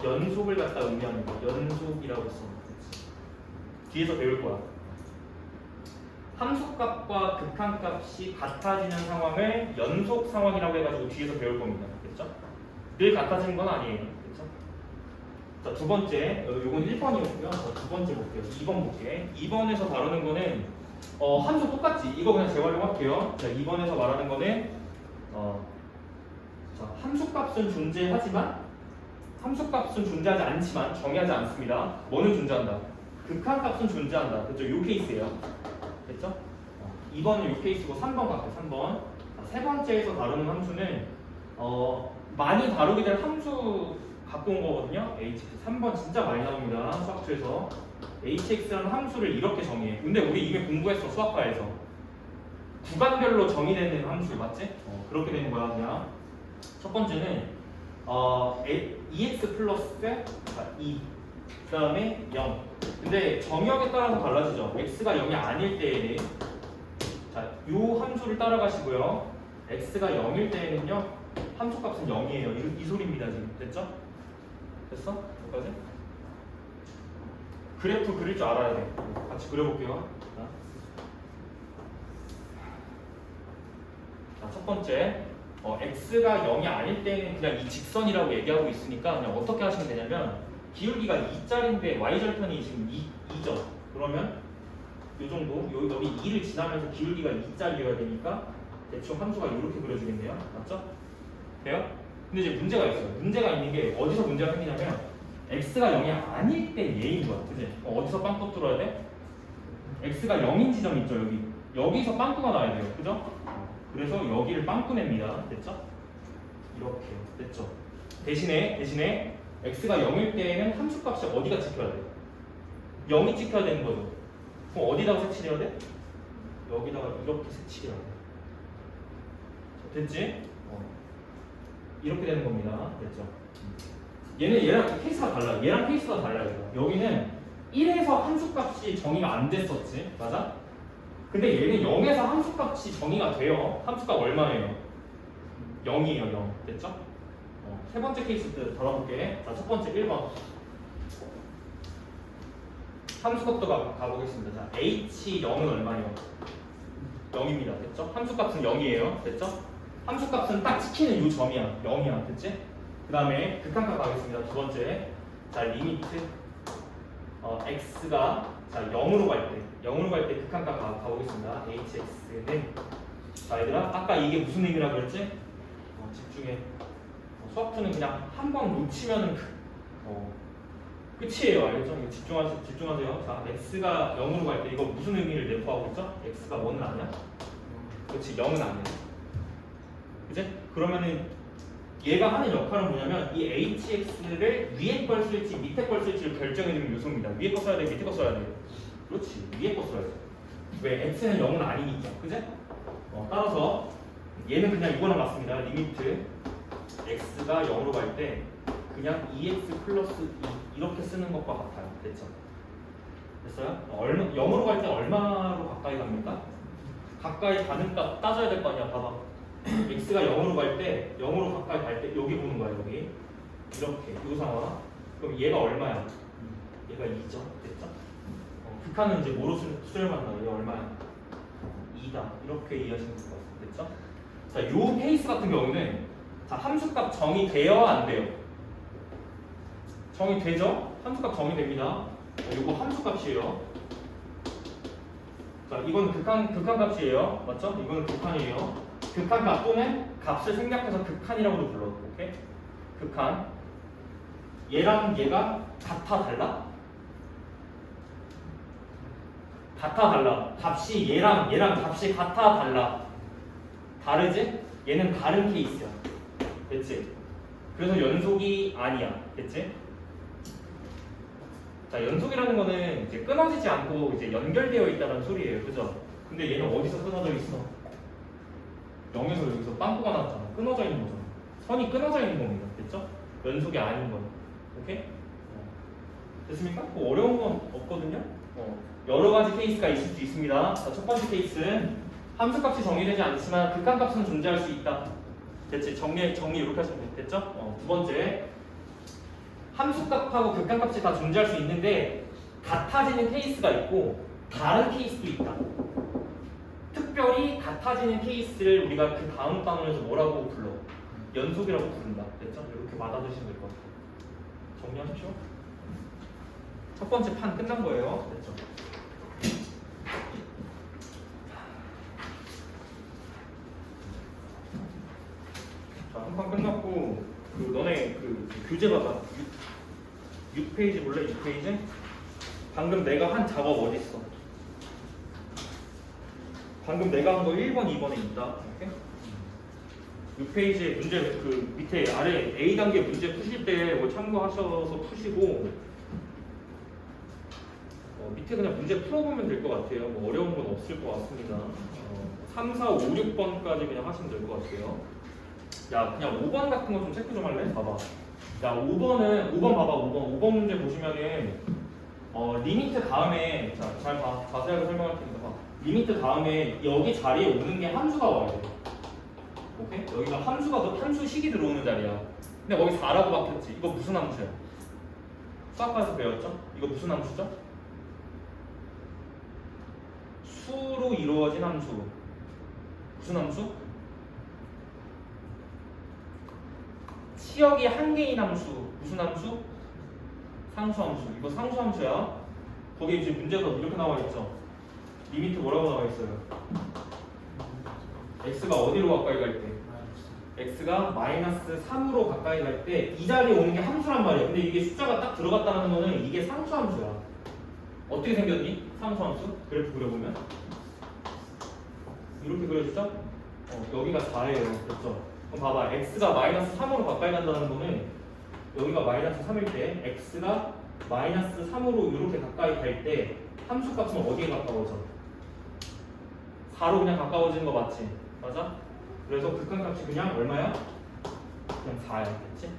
연속을 갖다 의미하는 거. 연속이라고 써. 뒤에서 배울 거야. 함수값과 극한값이 같아지는 상황을 연속 상황이라고 해가지고 뒤에서 배울 겁니다. 됐죠? 늘 같아지는 건 아니에요. 됐죠? 자, 두 번째, 요건 1번이었고요. 자, 두 번째 볼게요. 2번 볼게. 2번에서 다루는 거는 함수 똑같지. 이거 그냥 재활용할게요. 자, 2번에서 말하는 거는 자, 함수값은 존재하지 않지만 정의하지 않습니다. 뭐는 존재한다? 극한값은 존재한다. 그렇죠? 요 케이스예요. 됐죠? 2번은 요 케이스고 3번 갈게요. 3번. 자, 세 번째에서 다루는 함수는 많이 다루게 될 함수 갖고 온 거거든요. hx 3번 진짜 많이 나옵니다. 수학초에서 hx라는 함수를 이렇게 정의해. 근데 우리 이미 공부했어. 수학과에서 구간별로 정의되는 함수 맞지? 그렇게 되는 거야. 그냥 첫 번째는 2x 플러스 2 그 다음에 0. 근데 정의역에 따라서 달라지죠. x가 0이 아닐 때에는 자, 요 함수를 따라가시고요. x가 0일 때에는요 함수값은 0이에요. 이 소리입니다. 지금 됐죠? 됐어? 여기까지? 그래프 그릴 줄 알아야 돼. 같이 그려볼게요. 자, 첫 번째 x가 0이 아닐 때는 그냥 이 직선이라고 얘기하고 있으니까 그냥 어떻게 하시면 되냐면 기울기가 2짜리인데 y절편이 지금 2죠. 그러면 요 정도 여기 2를 지나면서 기울기가 2짜리여야 되니까 대충 함수가 이렇게 그려지겠네요. 맞죠? 돼요? 근데 이제 문제가 있어요. 문제가 있는 게 어디서 문제가 생기냐면 x가 0이 아닐 때 얘인 거야. 그치? 어디서 빵꾸 뚫어야 돼? x가 0인 지점 있죠. 여기서 빵꾸가 나야 돼요. 그죠? 그래서 여기를 빵꾸 냅니다. 됐죠? 이렇게 됐죠? 대신에 x가 0일 때에는 함수값이 어디가 찍혀야 돼? 0이 찍혀야 되는 거죠. 그럼 어디다가 색칠해야 돼? 여기다가 이렇게 색칠해야 돼. 됐지? 이렇게 되는 겁니다. 됐죠? 얘랑 케이스가 달라요. 얘랑 케이스가 달라요. 여기는 1에서 함수값이 정의가 안 됐었지. 맞아? 근데 얘는 0에서 함수값이 정의가 돼요. 함수값 얼마예요? 0이에요. 0. 됐죠? 세 번째 케이스 때 다뤄볼게. 자, 첫 번째 1번. 함수값도 가보겠습니다. 자, h0은 얼마예요? 0입니다. 됐죠? 함수값은 0이에요. 됐죠? 함수값은 딱 지키는 이 점이야. 0이야. 됐지? 그 다음에 극한값 가겠습니다. 두 번째. 자, 리미트 x가 자 0으로 갈 때 극한값 가보겠습니다. hx는 자 얘들아 아까 이게 무슨 의미라고 그랬지? 집중해. 수학투는 그냥 한 번 놓치면은 끝이에요. 알겠죠? 이거 집중하세요. 자, x가 0으로 갈 때 이거 무슨 의미를 내포하고 있죠? x가 1은 아니야? 그렇지, 0은 아니야. 그치? 그러면은 얘가 하는 역할은 뭐냐면 이 hx를 위에 걸 쓸지 밑에 걸 쓸지를 결정해주는 요소입니다. 위에 거 써야 돼, 밑에 거 써야 돼. 그렇지, 위에 거 써야 돼. 왜? x는 0은 아니니까. 그치? 따라서 얘는 그냥 이거랑 같습니다. 리미트 x가 0으로 갈 때 그냥 2x 플러스 2 이렇게 쓰는 것과 같아요. 됐죠? 됐어요? 0으로 갈 때 얼마로 가까이 갑니까? 가까이 가는 값 따져야 될 거 아니야. 봐봐. x가 0으로 갈 때 0으로 가까이 갈 때 여기 보는 거야. 여기 이렇게 이 상황. 그럼 얘가 얼마야? 얘가 2죠. 됐죠? 극한은 이제 뭐로 수렴한다. 얘 얼마야? 2다. 이렇게 이해하시면 될 것 같아요. 됐죠? 자, 요 케이스 같은 경우는 자, 함수값 정의돼요? 안 돼요? 정의되죠? 함수값 정의됩니다. 요거 함수값이에요. 자, 이건 극한값이에요. 맞죠? 이거는 극한이에요. 극한값 또는 값을 생략해서 극한이라고도 불러. 오케이? 극한. 얘랑 얘가 같아 달라? 같아 달라. 값이 얘랑 값이 같아 달라. 다르지? 얘는 다른 케이스야. 됐지? 그래서 연속이 아니야. 됐지? 자, 연속이라는 거는 이제 끊어지지 않고 이제 연결되어 있다는 소리예요. 그죠? 근데 얘는 어디서 끊어져 있어? 0에서 여기서 빵꾸가 났잖아. 끊어져 있는 거잖아. 선이 끊어져 있는 겁니다. 됐죠? 연속이 아닌 건. 오케이? 됐습니까? 뭐 어려운 건 없거든요? 여러 가지 케이스가 있을 수 있습니다. 자, 첫 번째 케이스는 함수값이 정의되지 않지만 극한값은 존재할 수 있다. 됐지? 정리 이렇게 하시면 됐죠? 두 번째, 함수값하고 극한값이 다 존재할 수 있는데 같아지는 케이스가 있고 다른 케이스도 있다. 특별히 같아지는 케이스를 우리가 그 다음 단원에서 뭐라고 불러? 연속이라고 부른다. 됐죠? 이렇게 받아주시면 될 것 같아요. 정리하십시오. 첫 번째 판 끝난 거예요. 됐죠? 자, 한 판 끝났고 너네 교재 봐봐. 6페이지 볼래? 6페이지? 방금 내가 한 작업 어디 있어? 방금 내가 한 거 1번, 2번에 있다. 이렇게? 6페이지에 문제 밑에 아래 A 단계 문제 푸실 때 뭐 참고하셔서 푸시고 밑에 그냥 문제 풀어보면 될 것 같아요. 뭐 어려운 건 없을 것 같습니다. 3, 4, 5, 6번까지 그냥 하시면 될 것 같아요. 야, 그냥 5번 같은 거 좀 체크 좀 할래? 봐봐. 야, 5번 봐봐. 5번 문제 보시면은 리미트 다음에 자, 잘 봐. 자세하게 설명할 테니까 봐. 리미트 다음에 여기 자리에 오는 게 함수가 와야 돼. 오케이? 여기가 함수식이 들어오는 자리야. 근데 거기 4라고 박혔지. 이거 무슨 함수야? 수학과에서 배웠죠? 이거 무슨 함수죠? 수로 이루어진 함수. 무슨 함수? 치역이 한 개인 함수. 무슨 함수? 상수함수. 이거 상수함수야. 거기 이제 문제가 이렇게 나와 있죠. 리미트 뭐라고 나와 있어요? x가 어디로 가까이 갈 때? x가 마이너스 3으로 가까이 갈 때 이 자리에 오는 게 함수란 말이야. 근데 이게 숫자가 딱 들어갔다는 거는 이게 상수함수야. 어떻게 생겼니? 상수함수? 그래프 그려보면 이렇게 그려주죠? 여기가 4예요. 그렇죠? 그럼 봐봐. x가 마이너스 3으로 가까이 간다는 거는 여기가 마이너스 3일 때 x가 마이너스 3으로 이렇게 가까이 갈 때 함수값은 어디에 가까워져? 4로 그냥 가까워지는 거 맞지? 맞아? 그래서 극한값이 그냥 얼마야? 그냥 4야. 됐지?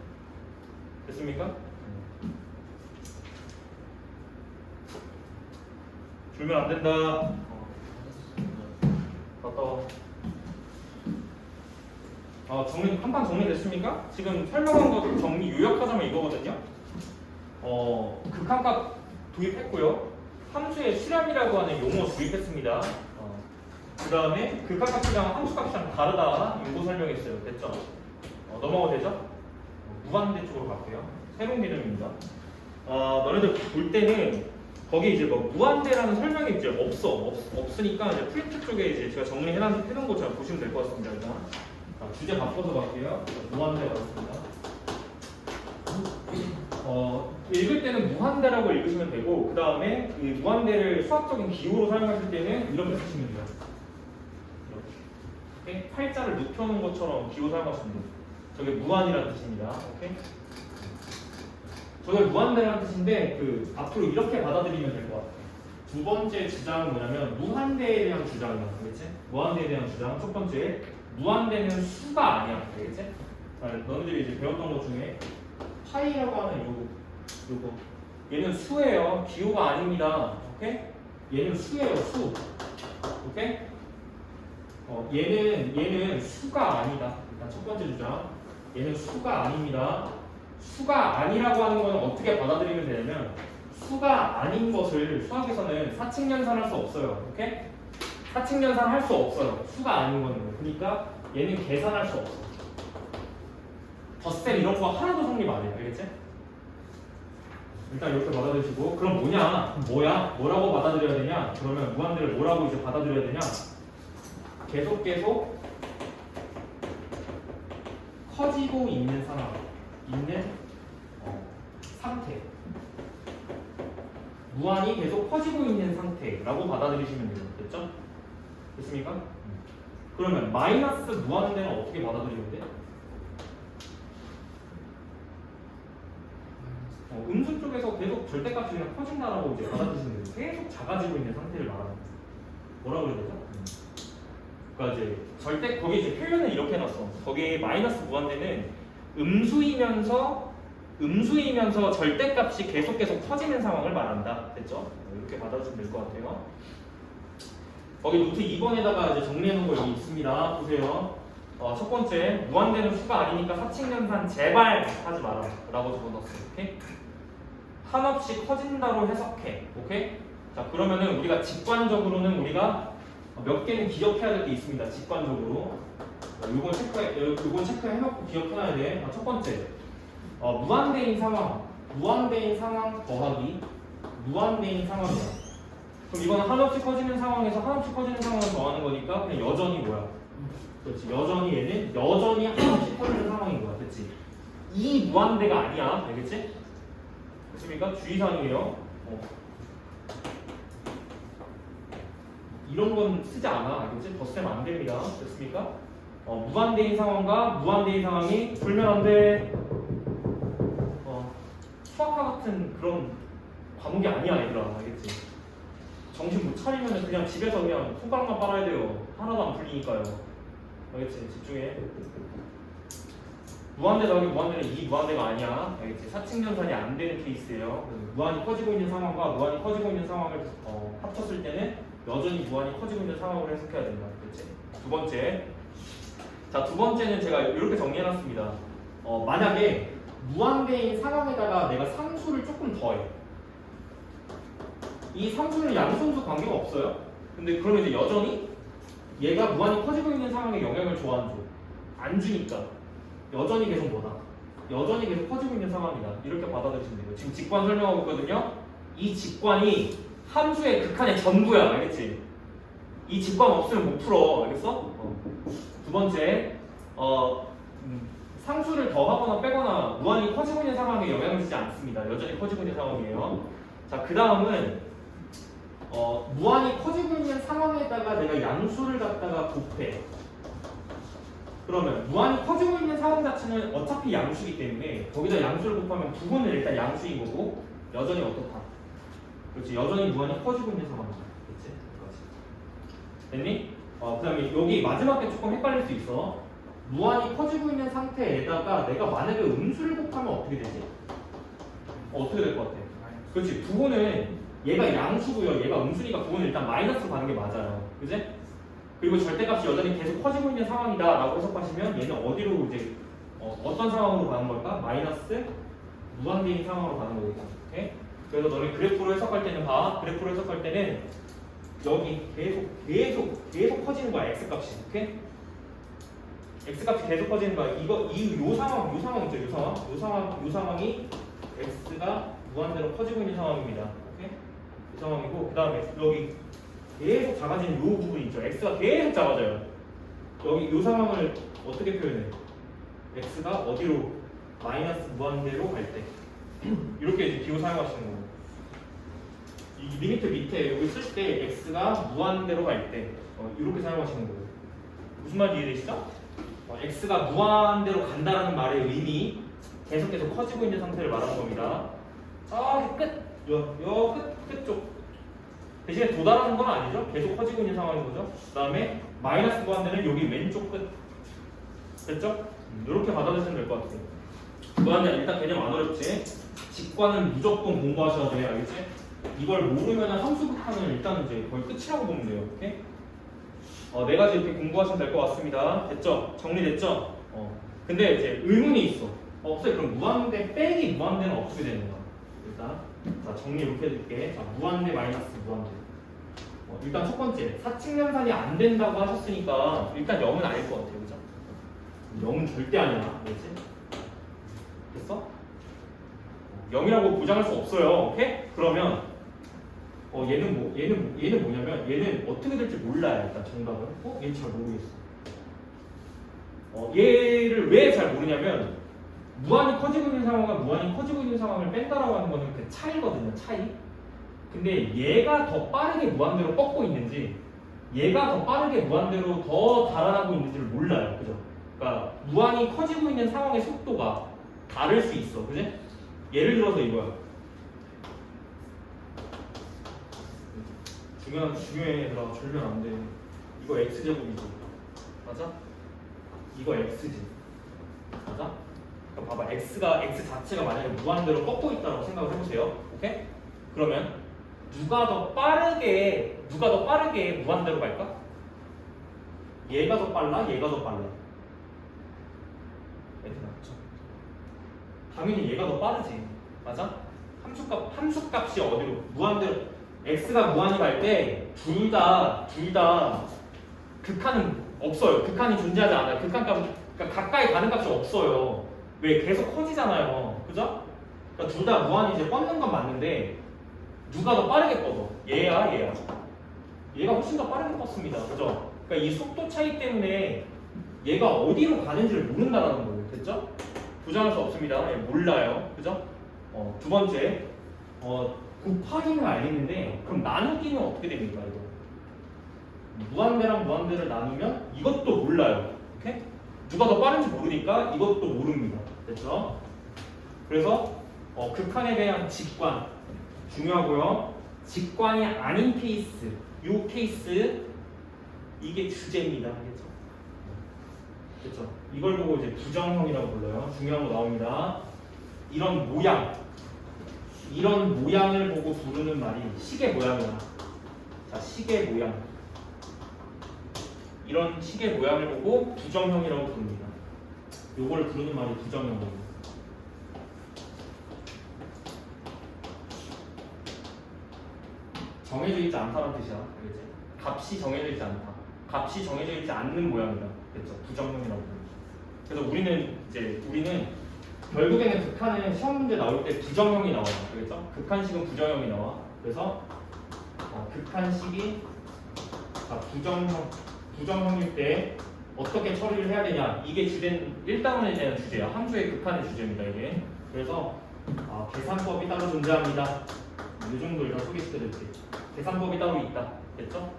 됐습니까? 줄면 안 된다. 갔다 와. 한판 정리됐습니까? 지금 설명한 거 정리 요약하자면 이거거든요. 극한값 도입했고요. 함수의 수렴이라고 하는 용어 도입했습니다. 그 다음에 극한값이랑 함수값이랑 다르다. 이거 설명했어요. 됐죠? 넘어가도 되죠? 무한대 쪽으로 갈게요. 새로운 개념입니다. 너네들 볼 때는 거기 이제 뭐 무한대라는 설명이 이제 없으니까 이제 프린트 쪽에 이제 제가 정리해놓은 거 잘 보시면 될 것 같습니다. 일단 주제 바꿔서 갈게요. 무한대 가겠습니다. 읽을 때는 무한대라고 읽으시면 되고 그 다음에 이 무한대를 수학적인 기호로 사용하실 때는 이렇게 쓰시면 돼요. 이렇게 팔자를 눕혀놓은 것처럼 기호 사용하시면 돼요. 저게 무한이라는 뜻입니다. 오케이? 저게 무한대라는 뜻인데 그 앞으로 이렇게 받아들이면 될 것 같아요. 두 번째 주장은 뭐냐면 무한대에 대한 주장이야. 알겠지? 무한대에 대한 주장. 첫 번째, 무한대는 수가 아니야. 알겠지? 자, 너희들이 이제 배웠던 것 중에 파이라고 하는 요거 얘는 수예요. 기호가 아닙니다. 오케이? 얘는 수예요. 수. 오케이? 얘는 수가 아니다. 일단 첫 번째 주장. 얘는 수가 아닙니다. 수가 아니라고 하는 건 어떻게 받아들이면 되냐면 수가 아닌 것을 수학에서는 사칙연산할 수 없어요. 오케이? 사칙연산 할 수 없어요. 수가 아닌 거는. 그러니까 얘는 계산할 수 없어. 덧셈 이런 거 하나도 성립 안 해요. 알겠지? 일단 이렇게 받아들이시고 그럼 뭐야? 뭐라고 받아들여야 되냐? 그러면 무한대를 뭐라고 이제 받아들여야 되냐? 계속 커지고 있는 상황, 상태. 무한이 계속 커지고 있는 상태라고 받아들이시면 돼요. 됐죠? 됐습니까? 그러면 마이너스 무한대는 어떻게 받아들이면 돼? 음수 쪽에서 계속 절대값이 그냥 커진다라고 이제 받아들이시면 돼요. 계속 작아지고 있는 상태를 말하는 거예요. 뭐라고 그래야 되죠? 그러니까 이제 거기 이제 표현을 이렇게 해놨어. 거기 마이너스 무한대는 음수이면서 절대값이 계속 커지는 상황을 말한다. 됐죠? 이렇게 받아주시면 될 것 같아요. 거기 노트 2번에다가 이제 정리해놓은 거 여기 있습니다. 보세요. 첫 번째, 무한대는 수가 아니니까 사칙연산 제발 하지 마라 라고 적어놨어요. 오케이? 한없이 커진다로 해석해. 오케이? 자, 그러면은 우리가 직관적으로는 우리가 몇 개는 기억해야 될 게 있습니다. 직관적으로. 요건 체크해놓고 기억해놔야 돼. 첫 번째, 무한대인 상황 더하기 무한대인 상황이야. 그럼 이거는 한없이 커지는 상황에서 한없이 커지는 상황을 더하는 거니까 그냥 여전히 뭐야? 그렇지. 여전히 한없이 커지는 상황인 거야. 그렇지. 이 무한대가 아니야. 알겠지? 됐습니까? 주의사항이에요. 이런 건 쓰지 않아. 알겠지? 덧셈 안 됩니다. 됐습니까? 무한대인 상황과 무한대인 상황이 불면 안 돼. 수학과 같은 그런 과목이 아니야, 얘들아. 알겠지? 정신 못 차리면 그냥 집에서 그냥 손가락만 빨아야 돼요. 하나도 안 풀리니까요. 알겠지? 집중해. 무한대 더하기 무한대는 이 무한대가 아니야. 알겠지? 사칙연산이 안 되는 케이스예요. 무한이 커지고 있는 상황과 무한이 커지고 있는 상황을 합쳤을 때는 여전히 무한이 커지고 있는 상황으로 해석해야 된다. 그렇지? 두 번째. 자, 두 번째는 제가 이렇게 정리해놨습니다. 만약에 무한대인 상황에다가 내가 상수를 조금 더해. 이 상수는 양수함수 관계가 없어요. 근데 그러면 이제 여전히 얘가 무한히 커지고 있는 상황에 영향을 줘, 안 줘? 안 주니까 여전히 계속 뭐다? 여전히 계속 커지고 있는 상황이다. 이렇게 받아들이시면 돼요. 지금 직관 설명하고 있거든요. 이 직관이 함수의 극한의 전부야. 알겠지? 이 직관 없으면 못 풀어. 알겠어? 두 번째, 상수를 더하거나 빼거나 무한히 커지고 있는 상황에 영향을 주지 않습니다. 여전히 커지고 있는 상황이에요. 자, 그 다음은 무한히 커지고 있는 상황에다가 내가 양수를 갖다가 곱해. 그러면 무한히 커지고 있는 상황 자체는 어차피 양수이기 때문에 거기다 양수를 곱하면 부분은 일단 양수인 거고 여전히 어떻다? 그렇지. 여전히 무한히 커지고 있는 상황이다. 그렇지? 됐니? 그 다음에 여기 마지막 게 조금 헷갈릴 수 있어. 무한히 커지고 있는 상태에다가 내가 만약에 음수를 곱하면 어떻게 되지? 어떻게 될 것 같아? 그렇지. 부호는 얘가 양수고요. 얘가 음수니까 부호는 일단 마이너스로 가는 게 맞아요. 그지? 그리고 절대값이 여전히 계속 커지고 있는 상황이다 라고 해석하시면 얘는 어디로 이제 어떤 상황으로 가는 걸까? 마이너스 무한대인 상황으로 가는 거겠다. 오케이? 그래서 너네 그래프로 해석할 때는 그래프로 해석할 때는 여기 계속 커지는 거야. x값이. 오케이? x값이 계속 커지는 거야. 요 상황 있죠. 요 상황이 x가 무한대로 커지고 있는 상황입니다. 오케이? 이 상황이고 그 다음에 여기 계속 작아지는 요 부분 있죠. x가 계속 작아져요. 여기 요 상황을 어떻게 표현해? x가 어디로 마이너스 무한대로 갈 때 이렇게 이제 기호 사용하시는 거예요. 이 리미트 밑에 여기 쓸 때 x가 무한대로 갈 때 이렇게 사용하시는 거예요. 무슨 말인지 이해되시죠? x가 무한대로 간다라는 말의 의미 계속 커지고 있는 상태를 말하는 겁니다. 저기 끝쪽 대신에 도달하는 건 아니죠. 계속 커지고 있는 상황인 거죠. 그 다음에 마이너스 무한대는 여기 왼쪽 끝 됐죠? 이렇게 받아들이시면 될 것 같아요. 무한대 일단 개념 안 어렵지? 직관은 무조건 공부하셔야 돼. 알겠지? 이걸 모르면 함수 극한은 일단 이제 거의 끝이라고 보면 돼요. 오케이? 네 가지 이렇게 공부하시면 될 것 같습니다. 됐죠? 정리됐죠? 근데 이제 의문이 있어. 없어요. 그럼 무한대 빼기 무한대는 어떻게 되는 거야? 일단 자 정리 이렇게 해줄게. 자 무한대 마이너스 무한대. 일단 첫 번째 사칙연산이 안 된다고 하셨으니까 일단 0은 아닐 것 같아요. 그죠? 0은 절대 아니야. 알겠지? 됐어? 0이라고 보장할 수 없어요. 오케이? 그러면 얘는 뭐냐면 얘는 어떻게 될지 몰라요. 일단 정답은. 얘는 잘 모르겠어. 얘를 왜 잘 모르냐면 무한히 커지고 있는 상황과 무한히 커지고 있는 상황을 뺀다라고 하는 거는 그 차이거든요. 차이. 근데 얘가 더 빠르게 무한대로 뻗고 있는지 얘가 더 빠르게 무한대로 더 달아나고 있는지를 몰라요. 그죠? 그러니까 무한히 커지고 있는 상황의 속도가 다를 수 있어. 그지? 예를 들어서 이거야. 중요해 얘들아. 졸면 안 돼. 이거 x제곱이지. 맞아? 이거 x지. 맞아? 그러니까 봐봐. x 자체가 만약에 무한대로 꺾고 있다고 생각을 해보세요. 오케이? 그러면 누가 더 빠르게 무한대로 갈까? 얘가 더 빨라? 얘가 더 빨라? 당연히 얘가 더 빠르지. 맞아? 함수값이 어디로? 무한대로. x가 무한히 갈 때 둘 다 극한은 없어요. 극한이 존재하지 않아요. 극한값 그러니까 가까이 가는 값이 없어요. 왜? 계속 커지잖아요. 그죠? 그러니까 둘 다 무한히 이제 뻗는 건 맞는데 누가 더 빠르게 뻗어? 얘야. 얘가 훨씬 더 빠르게 뻗습니다. 그죠? 그러니까 이 속도 차이 때문에 얘가 어디로 가는지를 모른다는 거예요. 됐죠? 부정할 수 없습니다. 몰라요. 그죠? 두 번째, 곱하기는 알겠는데 그럼 나누기는 어떻게 됩니까? 이거 무한대랑 무한대를 나누면 이것도 몰라요. 오케이? 누가 더 빠른지 모르니까 이것도 모릅니다. 됐죠? 그래서 극한에 대한 직관 중요하고요. 직관이 아닌 케이스, 요 케이스 이게 주제입니다. 알겠죠? 그렇죠? 이걸 보고 이제 부정형이라고 불러요. 중요한 거 나옵니다. 이런 모양을 보고 부르는 말이 시계 모양이야. 자, 시계 모양. 이런 시계 모양을 보고 부정형이라고 부릅니다. 요걸 부르는 말이 부정형입니다. 정해져 있지 않다는 뜻이야. 알겠지? 값이 정해져 있지 않다. 값이 정해져 있지 않는 모양이다. 그렇죠? 부정형이라고 부릅니다. 그래서 우리는 결국에는 극한은 시험 문제 나올 때 부정형이 나와요. 그렇죠? 극한식은 부정형이 나와. 그래서 극한식이 부정형일 때 어떻게 처리를 해야 되냐. 이게 주된 1단원에 대한 주제야. 함수의 극한의 주제입니다. 이게. 그래서 계산법이 따로 존재합니다. 이 정도 일단 소개시켜드릴게요. 계산법이 따로 있다. 됐죠?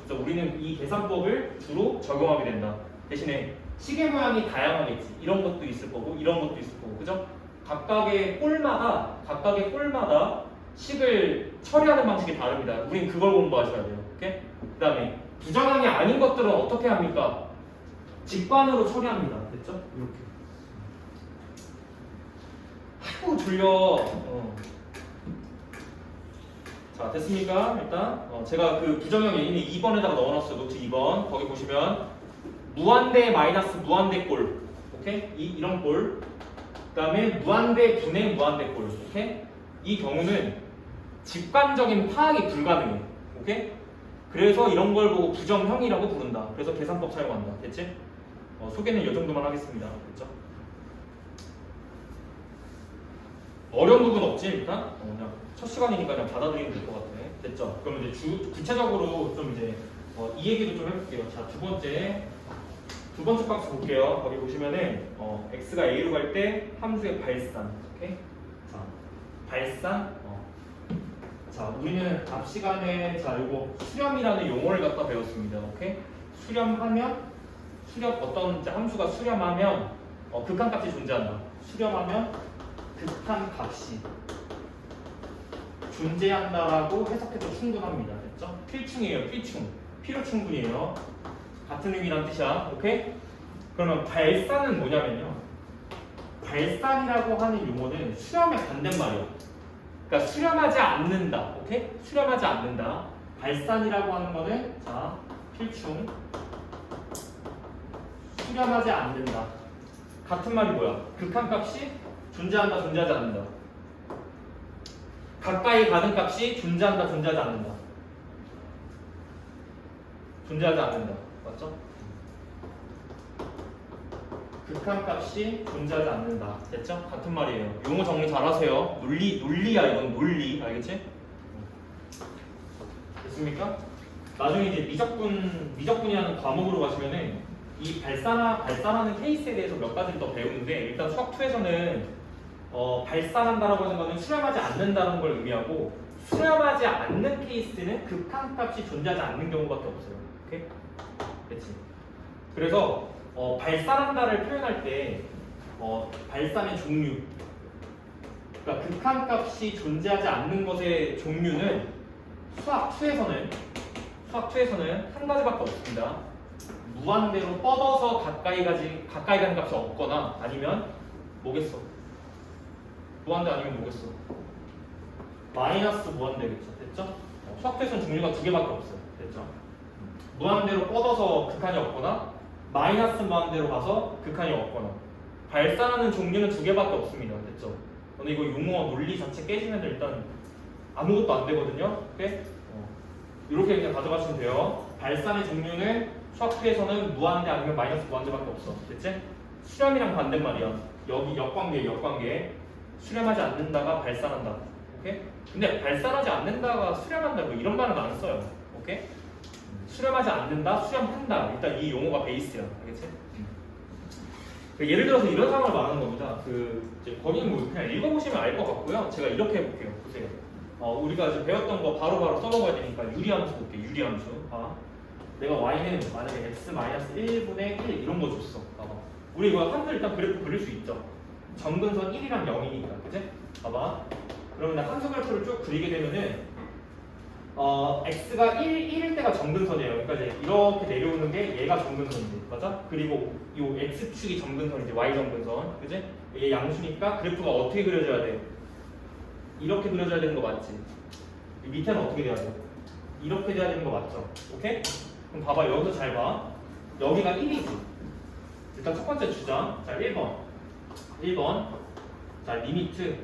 그래서 우리는 이 계산법을 주로 적용하게 된다. 대신에 시계 모양이 다양하겠지. 이런 것도 있을 거고 이런 것도 있을 거고. 그죠? 각각의 꼴마다 식을 처리하는 방식이 다릅니다. 우린 그걸 공부하셔야 돼요. 오케이? 그 다음에 부정형이 아닌 것들은 어떻게 합니까? 직관으로 처리합니다. 됐죠? 이렇게. 아이고 졸려. 자 됐습니까? 일단 제가 그 부정형 예인을 2번에다가 넣어놨어요. 노트 2번. 거기 보시면 무한대 마이너스 무한대 꼴. 오케이? 이런 꼴. 그 다음에 무한대 분의 무한대 꼴. 오케이? 이 경우는 직관적인 파악이 불가능해. 오케이? 그래서 이런 걸 보고 부정형이라고 부른다. 그래서 계산법 사용한다. 됐지? 소개는 이 정도만 하겠습니다. 됐죠? 어려운 부분 없지 일단? 그냥 첫 시간이니까 그냥 받아들이면 될 것 같아. 됐죠? 그럼 이제 구체적으로 좀 이제 이 얘기도 좀 해볼게요. 자, 두 번째 두 번째 값 볼게요. 거기 보시면은 x가 a로 갈 때 함수의 발산. 오케이? 자, 발산. 자, 우리는 앞 시간에 자 이거 수렴이라는 용어를 갖다 배웠습니다. 오케이? 수렴하면 어떤 이제 함수가 수렴하면 극한값이 존재한다. 수렴하면 극한값이 존재한다라고 해석해도 충분합니다. 됐죠? 필충이에요. 필충. 필요 충분이에요. 같은 의미란 뜻이야. 오케이? 그러면 발산은 뭐냐면요. 발산이라고 하는 용어는 수렴의 반대말이야. 그러니까 수렴하지 않는다. 오케이? 수렴하지 않는다. 발산이라고 하는 거는 자, 필충. 수렴하지 않는다. 같은 말이 뭐야? 극한값이 존재한다, 존재하지 않는다. 가까이 가는 값이 존재한다, 존재하지 않는다. 존재하지 않는다. 맞죠? 극한값이 존재하지 않는다. 됐죠? 같은 말이에요. 용어 정리 잘하세요. 논리야 이건 논리. 알겠지? 됐습니까? 나중에 이제 미적분이라는 과목으로 가시면은 이 발산하는 케이스에 대해서 몇 가지를 더 배우는데 일단 수학 2에서는 발산한다라고 하는 거는 수렴하지 않는다는 걸 의미하고 수렴하지 않는 케이스는 극한값이 존재하지 않는 경우밖에 없어요. 오케이? 그렇지? 그래서 발산한다를 표현할 때 발산의 종류 그러니까 극한값이 존재하지 않는 것의 종류는 수학 2에서는 한 가지밖에 없습니다. 무한대로 뻗어서 가까이 가는 값이 없거나 아니면 뭐겠어? 무한대 아니면 뭐겠어? 마이너스 무한대겠죠. 됐죠? 수학 2에서는 종류가 두 개밖에 없어요. 됐죠? 무한대로 뻗어서 극한이 없거나 마이너스 무한대로 가서 극한이 없거나 발산하는 종류는 두 개밖에 없습니다. 됐죠? 근데 이거 용어 논리 자체 깨지면 일단 아무것도 안 되거든요. 오케이? 이렇게 그냥 가져가시면 돼요. 발산의 종류는 수학 2에서는 무한대 아니면 마이너스 무한대밖에 없어. 됐지? 수렴이랑 반대말이야. 여기 역관계. 수렴하지 않는다가 발산한다. 오케이? 근데 발산하지 않는다가 수렴한다 뭐 이런 말은 안 써요. 오케이? 수렴하지 않는다, 수렴한다. 일단 이 용어가 베이스야. 알겠지? 예를 들어서 이런 상황을 말하는 겁니다. 이제 거기는 뭐 그냥 읽어보시면 알 것 같고요. 제가 이렇게 해볼게요. 보세요. 우리가 이제 배웠던 거 바로바로 써먹어야 되니까 유리함수 볼게요. 유리함수. 내가 y는 만약에 x-1분의 1 이런 거 줬어. 봐봐. 우리 이거 함수 일단 그래프 그릴 수 있죠. 점근선 1이랑 0이니까. 그치? 봐봐. 그러면 함수 그래프를 쭉 그리게 되면은 x가 1일 때가 점근선이에요. 그러니까 이제 이렇게 내려오는 게 얘가 점근선이지. 맞아? 그리고 이 x축이 점근선이지. y 점근선. 그치? 얘 양수니까 그래프가 어떻게 그려져야 돼? 이렇게 그려져야 되는 거 맞지? 이 밑에는 어떻게 돼야 돼? 이렇게 돼야 되는 거 맞죠? 오케이? 그럼 봐봐. 여기서 잘 봐. 여기가 1이지. 일단 첫 번째 주장. 자, 1번. 자, 리미트.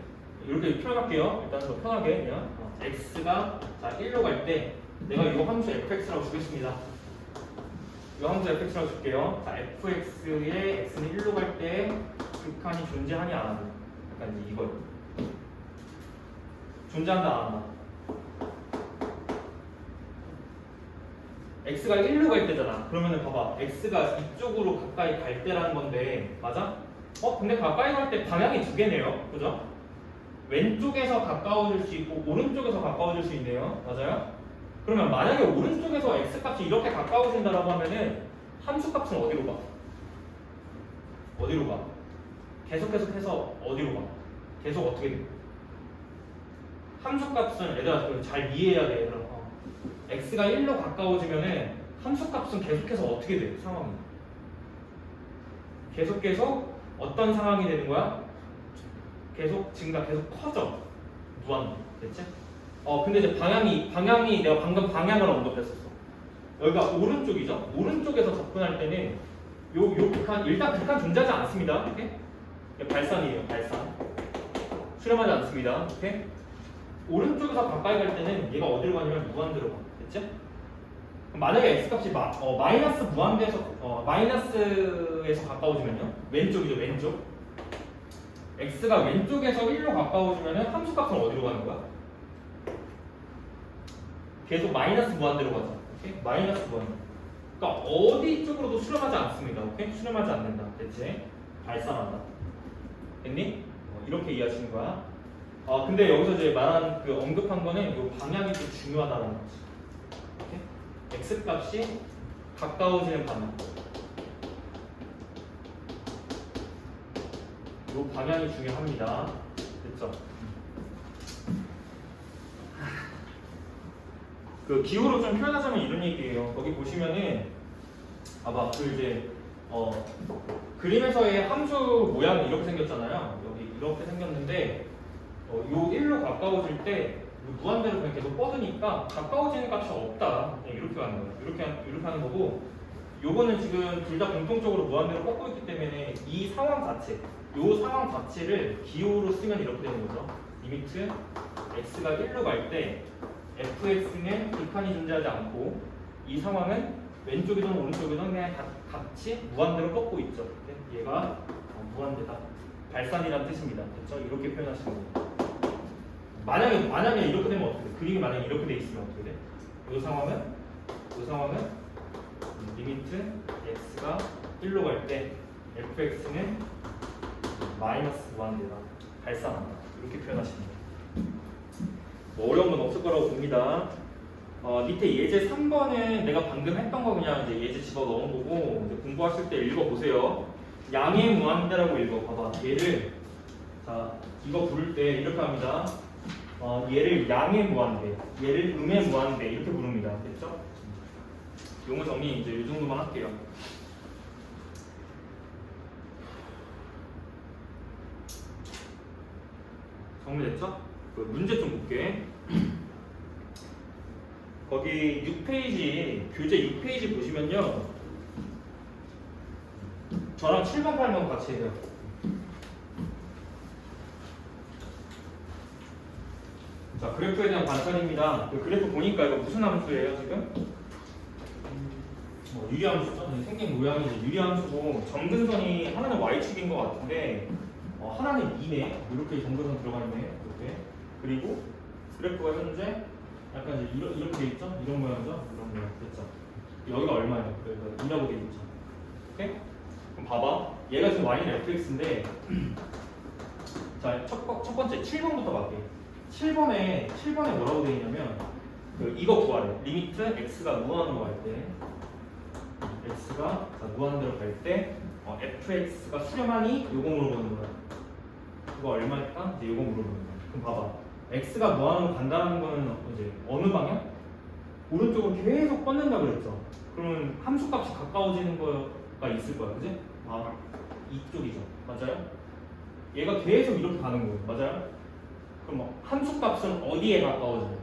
이렇게 표현할게요. 일단 더 편하게 그냥. x가 자 1로 갈 때 내가 이 함수 fx라고 주겠습니다. 이 함수 fx라고 줄게요. 자, fx의 x는 1로 갈 때 극한이 존재하냐 안 하냐. 약간 이제 이거요. 존재한다 안 한다. x가 1로 갈 때잖아. 그러면은 봐봐. x가 이쪽으로 가까이 갈 때라는 건데 맞아? 근데 가까이 갈 때 방향이 두 개네요. 그죠? 왼쪽에서 가까워질 수 있고 오른쪽에서 가까워질 수 있네요. 맞아요? 그러면 만약에 오른쪽에서 x값이 이렇게 가까워진다라고 하면은 함수값은 어디로 가? 어디로 가? 계속해서 어디로 가? 계속 어떻게 돼? 함수값은 얘들아 잘 이해해야 돼. 얘들아. x가 1로 가까워지면은 함수값은 계속해서 어떻게 돼? 상황이 계속해서 어떤 상황이 되는 거야? 계속 커져. 무한. 됐지? 근데 이제 방향이 내가 방금 방향을 언급했었어. 여기가 오른쪽이죠? 오른쪽에서 접근할 때는 요 극한 일단 극한 존재하지 않습니다. 오케이? 발산이에요. 발산. 수렴하지 않습니다. 오케이? 오른쪽에서 가까이 갈 때는 얘가 어디로 가냐면 무한대로 가. 됐지? 만약에 x값이 마이너스 무한대에서 마이너스에서 가까워지면요? 왼쪽이죠. 왼쪽. x가 왼쪽에서 1로 가까워지면 함수값은 어디로 가는 거야? 계속 마이너스 무한대로 가자. 오케이? 마이너스 무한. 그러니까 어디 쪽으로도 수렴하지 않습니다. 오케이? 수렴하지 않는다. 됐지? 발산한다. 됐니? 이렇게 이해하시는 거야. 근데 여기서 이제 말한 그 언급한 거는 이 방향이 좀 중요하다는 거지. 오케이? x 값이 가까워지는 방향. 이 방향이 중요합니다. 됐죠? 그 기호로 좀 표현하자면 이런 얘기예요. 거기 보시면은 아마 그 이제 그림에서의 함수 모양이 이렇게 생겼잖아요. 여기 이렇게 생겼는데 요 1로 가까워질 때 무한대로 그냥 계속 뻗으니까 가까워지는 값이 없다. 그냥 이렇게 하는 거예요. 이렇게 하는 거고 요거는 지금 둘 다 공통적으로 무한대로 뻗고 있기 때문에 이 상황 자체, 요 상황 자체를 기호로 쓰면 이렇게 되는 거죠. 리미트 x가 1로 갈 때 fx는 극한이 존재하지 않고 이 상황은 왼쪽이든 오른쪽이든 그냥 같이 무한대로 뻗고 있죠. 얘가 무한대다. 발산이라는 뜻입니다. 됐죠? 이렇게 표현하시는 거예요. 만약에 이렇게 되면 어떻게 돼? 그림이 만약에 이렇게 돼 있으면 어떻게 돼? 이 상황은 리미트 x가 1로 갈 때 fx는 마이너스 무한대다. 발산한다. 이렇게 표현하시는 거예요. 뭐 어려운 건 없을 거라고 봅니다. 밑에 예제 3번은 내가 방금 했던 거 그냥 이제 예제 집어 넣은 거고 이제 공부하실 때 읽어보세요. 양의 무한대라고 읽어봐봐. 얘를 자 이거 부를 때 이렇게 합니다. 얘를 양의 무한대, 얘를 음의 무한대 이렇게 부릅니다. 됐죠? 용어 정리 이제 이 정도만 할게요. 정리됐죠? 그 문제 좀 볼게. 거기 6페이지, 교재 6페이지 보시면요. 저랑 7번, 8번 같이 해요. 자, 그래프에 대한 관찰입니다. 그 그래프 보니까 이거 무슨 함수예요, 지금? 유리함수죠? 생긴 모양이 이제 유리함수고 점근선이 하나는 y축인 것 같은데 하나는 2네. 이렇게 점근선 들어가 있네. 이렇게. 그리고 그래프가 현재 약간 이제 이렇게 돼 있죠? 이런 모양이죠? 이런 모양 됐죠? 여기가 얼마예요? 그래서 2라고 돼 있죠. 오케이? 그럼 봐봐. 얘가 지금 y는 fx인데 자, 첫 번째 7번부터 갈게. 7번에 뭐라고 돼 있냐면 이거 구하래. 리미트 x가 무한으로 갈 때 x가 무한대로 갈 때 fx가 수렴하니 요거 물어보는 거야. 이거 얼마일까? 이제 요거 물어보는 거야. 그럼 봐봐. x가 무한으로 간다는 거는 이제 어느 방향? 오른쪽으로 계속 뻗는다 그랬죠. 그러면 함수값이 가까워지는 거가 있을 거야, 그지? 이쪽이죠, 맞아요? 얘가 계속 이렇게 가는 거예요, 맞아요? 그럼 함수값은 어디에 가까워져요?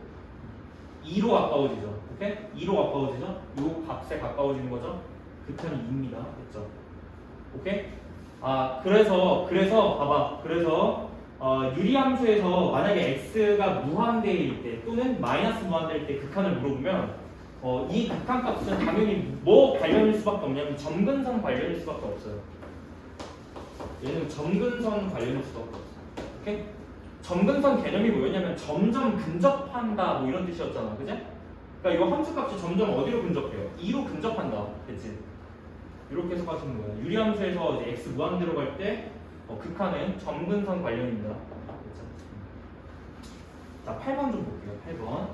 2로 가까워지죠, 오케이? 2로 가까워지죠? 요 값에 가까워지는 거죠? 극한이 2입니다, 됐죠? 오케이? 그래서 봐봐, 유리함수에서 만약에 x가 무한대일 때 또는 마이너스 무한대일 때 극한을 물어보면 이 극한 값은 당연히 뭐 관련일 수밖에 없냐면 점근선 관련일 수밖에 없어요. 얘는 점근선 관련일 수밖에 없어요. 오케이? 점근선 개념이 뭐였냐면 점점 근접한다 뭐 이런 뜻이었잖아, 그지? 그러니까 이거 함수값이 점점 어디로 근접해요? 2로 근접한다, 그치? 이렇게 해석하시는 거예요. 유리함수에서 이제 x 무한대로 갈 때 극한은 점근선 관련입니다. 그렇죠? 자, 8번 좀 볼게요. 8번.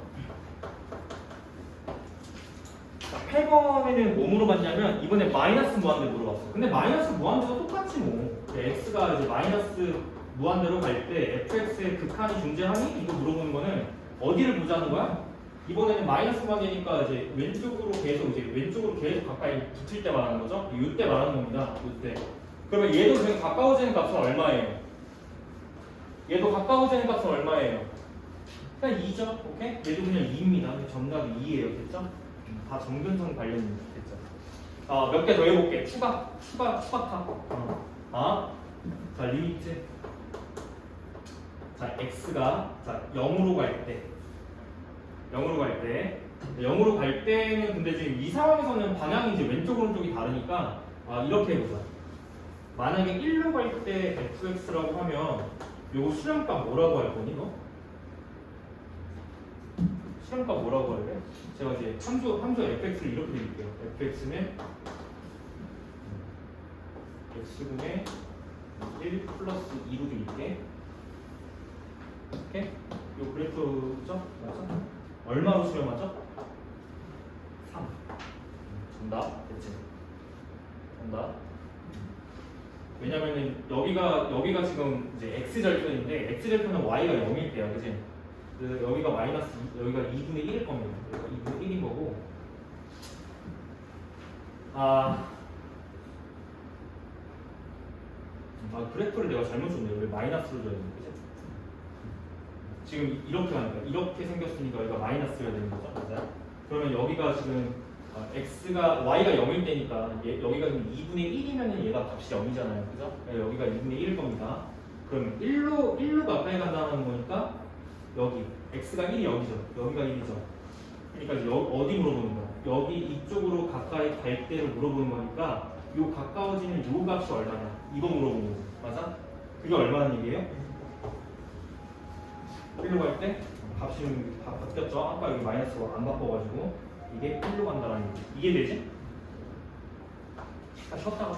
자, 8번에는 뭐 물어봤냐면 이번에 마이너스 무한대 물어봤어요. 근데 마이너스 무한대도 똑같지 뭐. x가 이제 마이너스 무한대로 갈 때 fx의 극한이 존재하니? 이거 물어보는 거는 어디를 보자는 거야? 이번에는 마이너스 무한대니까 이제 왼쪽으로 계속 가까이 붙을 때 말하는 거죠? 이때 말하는 겁니다. 이때. 그러면 얘도 지금 가까워지는 값은 얼마예요? 얘도 가까워지는 값은 얼마예요? 그냥 2죠? 오케이? 얘도 그냥 2입니다. 정답이 2예요. 됐죠? 다 점근선 관련입니다. 됐죠? 몇 개 더 해볼게. 추가탑. 자, 리미트. 자, x가 0으로 갈 때 0으로 갈 때는 근데 지금 이 상황에서는 방향이 이제 왼쪽 오른쪽이 다르니까 이렇게 해보자. 만약에 1로 갈 때 fx라고 하면 요거 수렴값 뭐라고 할 거니 너? 실험가 뭐라고 할래? 제가 이제 함수 fx를 이렇게 드릴게요. fx는 x분의 1 플러스 2로 드릴게. 오케이? 요 그래프죠? 맞죠? 얼마로 수렴하죠? 3. 정답. 됐지? 정답. 왜냐면은 여기가 지금 이제 x 절편인데 x 절편은 y가 0일 때야, 그지? 그래서 여기가 마이너스 여기가 2분의 1일 겁니다. 여기가 2분의 1인 거고. 그래프를 내가 잘못 줬네. 여기 마이너스로 줘야 되는 거지? 지금 이렇게 하니까 이렇게 생겼으니까 여기가 마이너스여야 되는 거죠, 맞아요? 그러면 여기가 지금 y가 0일 때니까 여기가 지금 2분의 1이면은 얘가 값이 0이잖아요, 그죠? 여기가 2분의 1일 겁니다. 그러면 1로 가까이 간다는 거니까 여기 x가 1이 여기죠, 여기가 1이죠. 그러니까 이제 어디 물어보는 거야? 여기 이쪽으로 가까이 갈 때를 물어보는 거니까 요 가까워지는 요 값이 얼마냐? 이거 물어보는 거지, 맞아? 그게 얼마나 얘기예요? 1로 갈 때 값이 다 바뀌었죠? 아까 여기 마이너스로 안 바꿔가지고 이게 1로 간다라는 얘기. 이게 되지? 쉬었다가